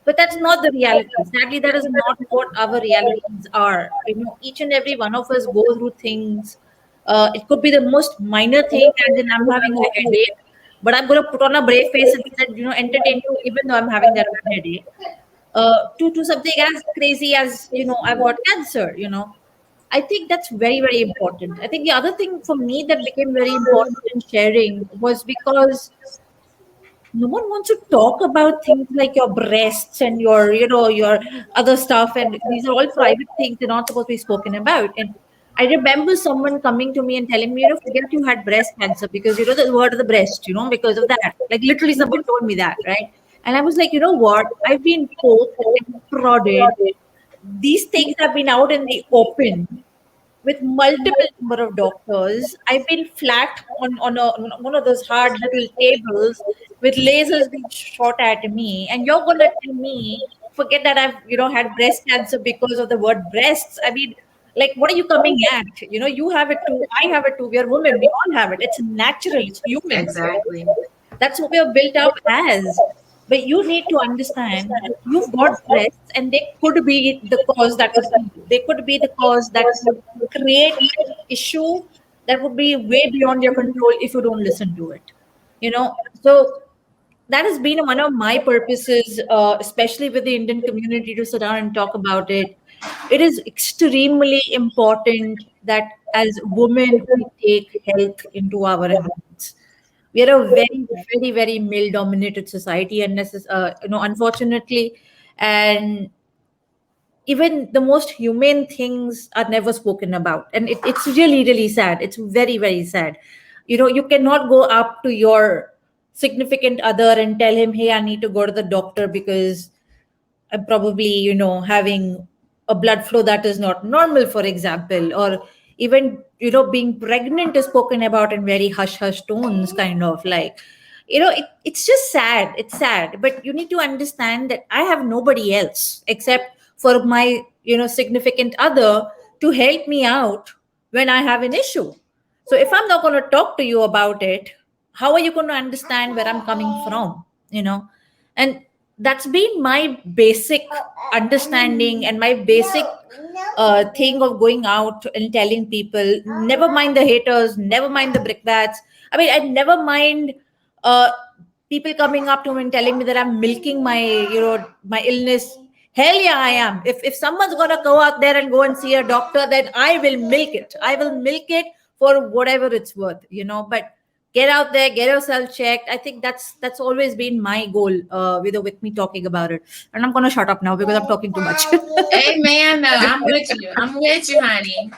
But that's not the reality. Sadly, that is not what our realities are. Each and every one of us go through things. It could be the most minor thing, and then I'm having a headache, but I'm going to put on a brave face and entertain you, even though I'm having that headache. To something as crazy as I've got cancer. I think that's very, very important. I think the other thing for me that became very important in sharing was because no one wants to talk about things like your breasts and your other stuff, and these are all private things. They're not supposed to be spoken about. And I remember someone coming to me and telling me, forget you had breast cancer because the word of the breast, because of that. Like literally someone told me that, right? And I was like, you know what? I've been poked and prodded. These things have been out in the open with multiple number of doctors. I've been flat on one of those hard little tables with lasers being shot at me. And you're going to tell me, forget that I've, had breast cancer because of the word breasts. I mean, like, what are you coming at? You have it too. I have it too. We are women. We all have it. It's natural. It's human. Exactly. That's what we are built up as. But you need to understand that you've got breasts, and they could be the cause that would they could be the cause that would create an issue that would be way beyond your control if you don't listen to it. So that has been one of my purposes, especially with the Indian community, to sit down and talk about it. It is extremely important that as women we take health into our hands. We are a very, very, very male dominated society, and unfortunately, and even the most humane things are never spoken about, and it's really, really sad. It's very, very sad. You cannot go up to your significant other and tell him, hey, I need to go to the doctor because I'm probably having a blood flow that is not normal, for example. Or even being pregnant is spoken about in very hush hush tones, kind of like it's just sad. It's sad, but you need to understand that I have nobody else except for my significant other to help me out when I have an issue. So if I'm not going to talk to you about it, how are you going to understand where I'm coming from? And that's been my basic understanding and my basic thing of going out and telling people, never mind the haters, never mind the brickbats. I mean, I never mind uh, people coming up to me and telling me that I'm milking my illness. Hell yeah, I am. If someone's gonna go out there and go and see a doctor, then I will milk it. I will milk it for whatever it's worth, But get out there, get yourself checked. I think that's always been my goal with me talking about it. And I'm gonna shut up now because I'm talking too much. Amen. No, I'm with you. I'm with you, honey.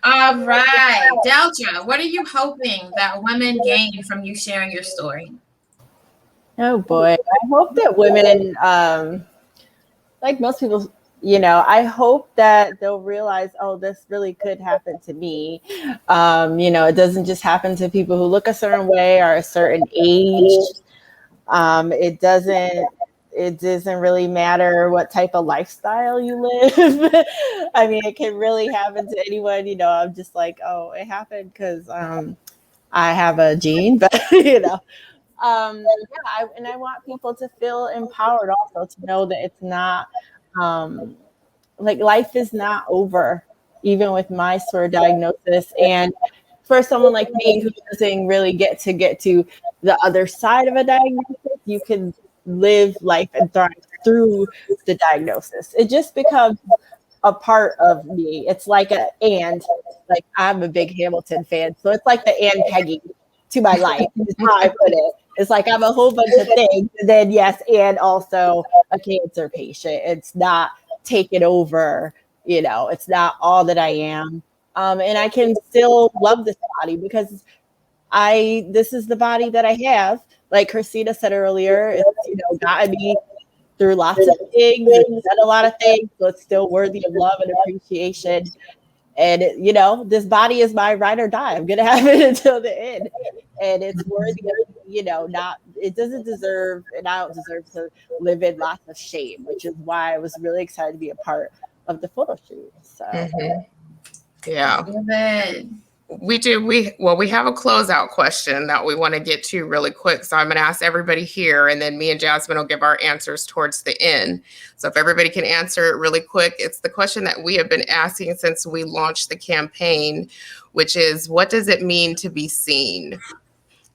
All right, Deltra, what are you hoping that women gain from you sharing your story? Oh boy, I hope that women, like most people, I hope that they'll realize, oh, this really could happen to me. It doesn't just happen to people who look a certain way or a certain age. It doesn't really matter what type of lifestyle you live. I mean, it can really happen to anyone. I'm just like, oh, it happened because I have a gene, but you know, and I want people to feel empowered also to know that it's not like life is not over, even with my sort of diagnosis. And for someone like me who doesn't really get to the other side of a diagnosis, you can live life and thrive through the diagnosis. It just becomes a part of me. It's like like I'm a big Hamilton fan, so it's like the Ann Peggy to my life. Is how I put it. It's like I'm a whole bunch of things, and then yes, and also a cancer patient. It's not taken over. You know, it's not all that I am. And I can still love this body because this is the body that I have. Like Christina said earlier, it's, gotten me through lots of things and done a lot of things, so it's still worthy of love and appreciation. And this body is my ride or die. I'm gonna have it until the end, and it's worthy of, not. It doesn't deserve, and I don't deserve to live in lots of shame, which is why I was really excited to be a part of the photo shoot. So, yeah. Love it. We do. We have a closeout question that we want to get to really quick. So I'm going to ask everybody here, and then me and Jasmine will give our answers towards the end. So if everybody can answer it really quick, it's the question that we have been asking since we launched the campaign, which is, what does it mean to be seen?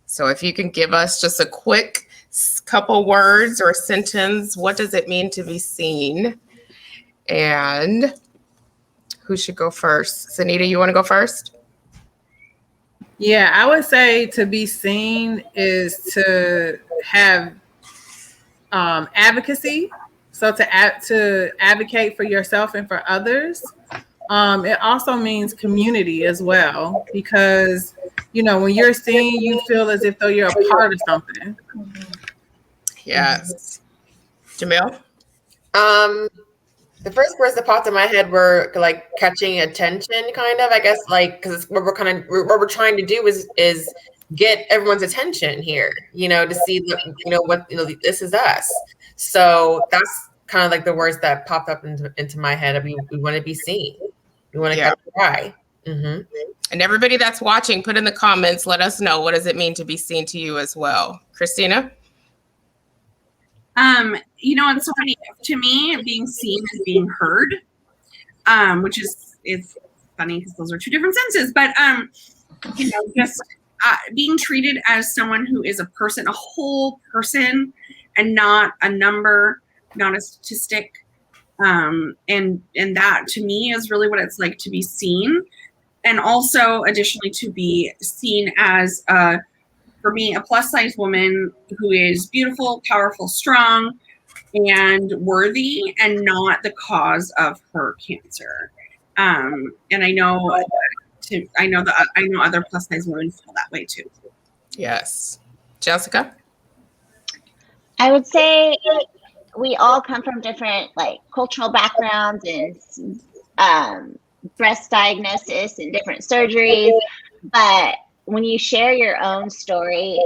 So if you can give us just a quick couple words or a sentence, what does it mean to be seen? And who should go first? Sanita, you want to go first? Yeah, I would say to be seen is to have advocacy. So to advocate for yourself and for others. It also means community as well, because when you're seen, you feel as if though you're a part of something. Yes. Jamil? The first words that popped in my head were like catching attention, kind of, I guess, like, because what we're trying to do is get everyone's attention here, to see what this is us. So that's kind of like the words that popped up into my head. We want to be seen. We want to catch your eye. Mm-hmm. And everybody that's watching, put in the comments, let us know, what does it mean to be seen to you as well. Christina? It's so funny. To me, being seen is being heard, which it's funny because those are two different senses. But just being treated as someone who is a person, a whole person, and not a number, not a statistic. And that to me is really what it's like to be seen, and also additionally to be seen as for me, a plus size woman who is beautiful, powerful, strong, and worthy, and not the cause of her cancer. And I know other plus size women feel that way too. Yes. Jessica? I would say we all come from different cultural backgrounds and breast diagnosis and different surgeries, but when you share your own story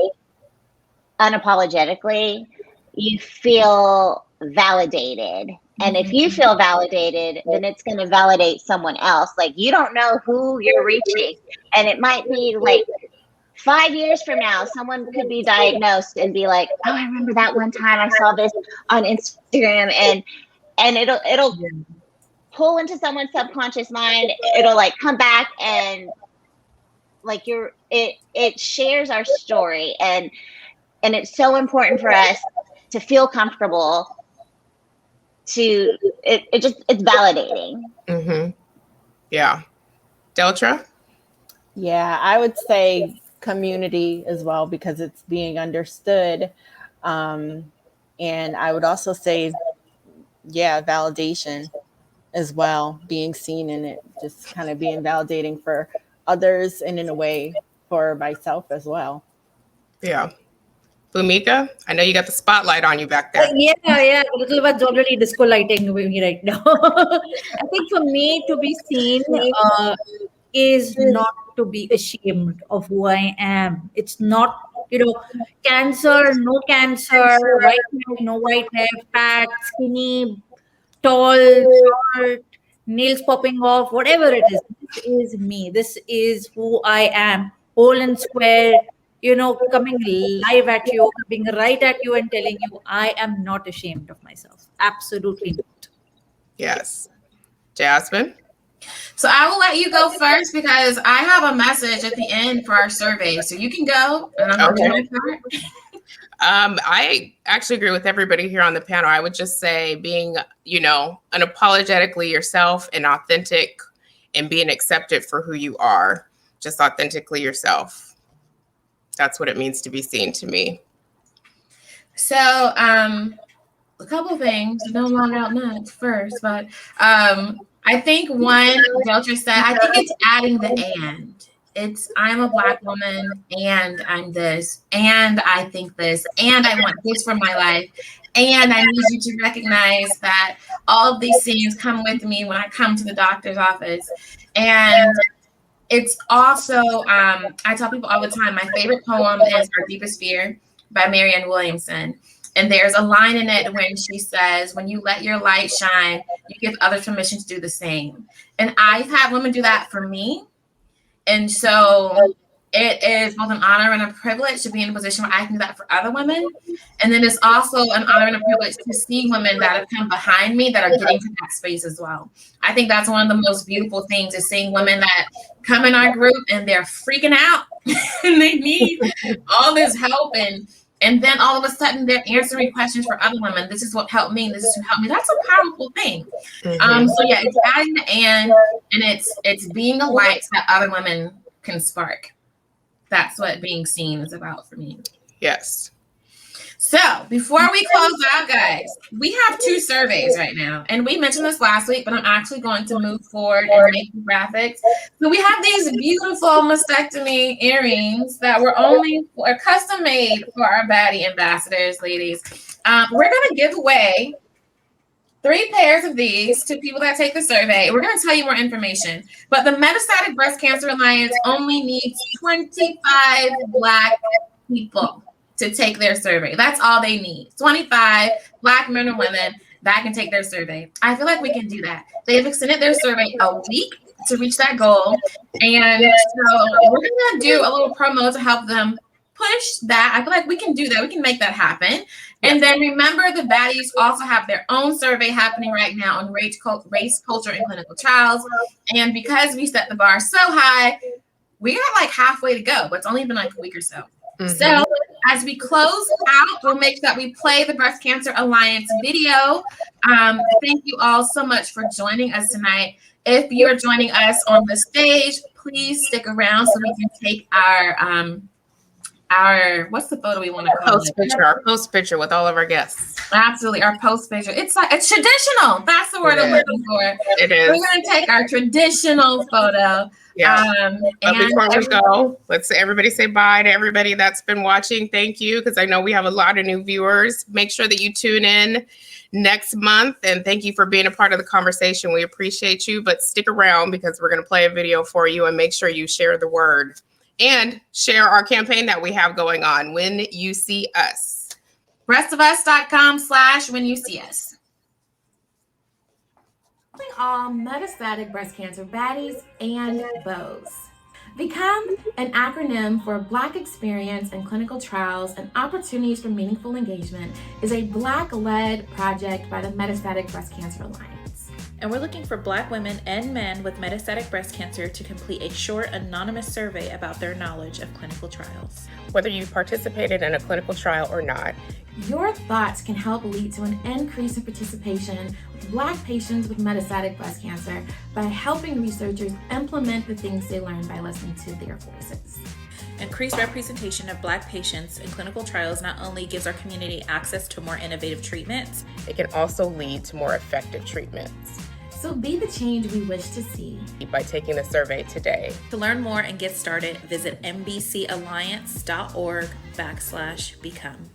unapologetically, you feel validated. And if you feel validated, then it's going to validate someone else. Like, you don't know who you're reaching. And it might be 5 years from now, someone could be diagnosed and be like, oh, I remember that one time I saw this on Instagram, and it'll pull into someone's subconscious mind. It'll come back, and it shares our story, and it's so important for us to feel comfortable. It's validating. Mm-hmm. Yeah. Deltra? Yeah, I would say community as well, because it's being understood. And I would also say, validation as well, being seen in it, just kind of being validating for others and in a way for myself as well. Yeah. Bhumika, I know you got the spotlight on you back there. Yeah. A little bit's already disco lighting me right now. I think for me, to be seen is not to be ashamed of who I am. It's not, cancer, no cancer, white hair, no white hair, fat, skinny, tall, short, nails popping off, whatever it is. This is me. This is who I am. whole and square, coming live at you, being right at you and telling you, I am not ashamed of myself. Absolutely not. Yes. Jasmine? So I will let you go first because I have a message at the end for our survey. So you can go and I'm going to do my part. I actually agree with everybody here on the panel. I would just say being, unapologetically yourself and authentic and being accepted for who you are, just authentically yourself. That's what it means to be seen to me. So, a couple things. Don't log out much first, but I think one, Deltra said, I think it's adding the and. It's I'm a Black woman and I'm this and I think this and I want this for my life and I need you to recognize that all of these things come with me when I come to the doctor's office. And it's also, I tell people all the time, my favorite poem is Our Deepest Fear by Marianne Williamson. And there's a line in it when she says, when you let your light shine, you give others permission to do the same. And I've had women do that for me. And so it is both an honor and a privilege to be in a position where I can do that for other women. And then it's also an honor and a privilege to see women that have come behind me that are getting to that space as well. I think that's one of the most beautiful things is seeing women that come in our group and they're freaking out and they need all this help. And then all of a sudden they're answering questions for other women. This is what helped me. This is who helped me. That's a powerful thing. So yeah, it's adding the and it's being a light that other women can spark. That's what being seen is about for me. Yes. So before we close out, guys, we have 2 surveys right now. And we mentioned this last week, but I'm actually going to move forward and make the graphics. So we have these beautiful mastectomy earrings that were custom made for our baddie ambassadors, ladies. We're going to give away 3 pairs of these to people that take the survey. We're going to tell you more information. But the Metastatic Breast Cancer Alliance only needs 25 Black people to take their survey. That's all they need. 25 Black men or women that can take their survey. I feel like we can do that. They've extended their survey a week to reach that goal. And so we're going to do a little promo to help them push that. I feel like we can do that. We can make that happen. And then remember, the Baddies also have their own survey happening right now on race, culture, and clinical trials. And because we set the bar so high, we got like halfway to go, but it's only been like a week or so. So as we close out, we'll make sure that we play the Breast Cancer Alliance video. Thank you all so much for joining us tonight. If you're joining us on the stage, please stick around so we can take our what's the photo we want to call it? Our post picture with all of our guests. Absolutely, our post picture. It's traditional. That's the word I'm looking for. It is. We're going to take our traditional photo. Yeah. But before we go, let's everybody say bye to everybody that's been watching. Thank you, because I know we have a lot of new viewers. Make sure that you tune in next month, and thank you for being a part of the conversation. We appreciate you, but stick around because we're going to play a video for you, and make sure you share the word and share our campaign that we have going on, When You See Us. breastofus.com/whenyouseeus. All metastatic breast cancer baddies and bows. Become an acronym for Black Experience in Clinical Trials and Opportunities for Meaningful Engagement is a Black-led project by the Metastatic Breast Cancer Alliance. And we're looking for Black women and men with metastatic breast cancer to complete a short anonymous survey about their knowledge of clinical trials. Whether you participated in a clinical trial or not, your thoughts can help lead to an increase in participation with Black patients with metastatic breast cancer by helping researchers implement the things they learn by listening to their voices. Increased representation of Black patients in clinical trials not only gives our community access to more innovative treatments, it can also lead to more effective treatments. So be the change we wish to see by taking the survey today. To learn more and get started, visit mbcalliance.org/become.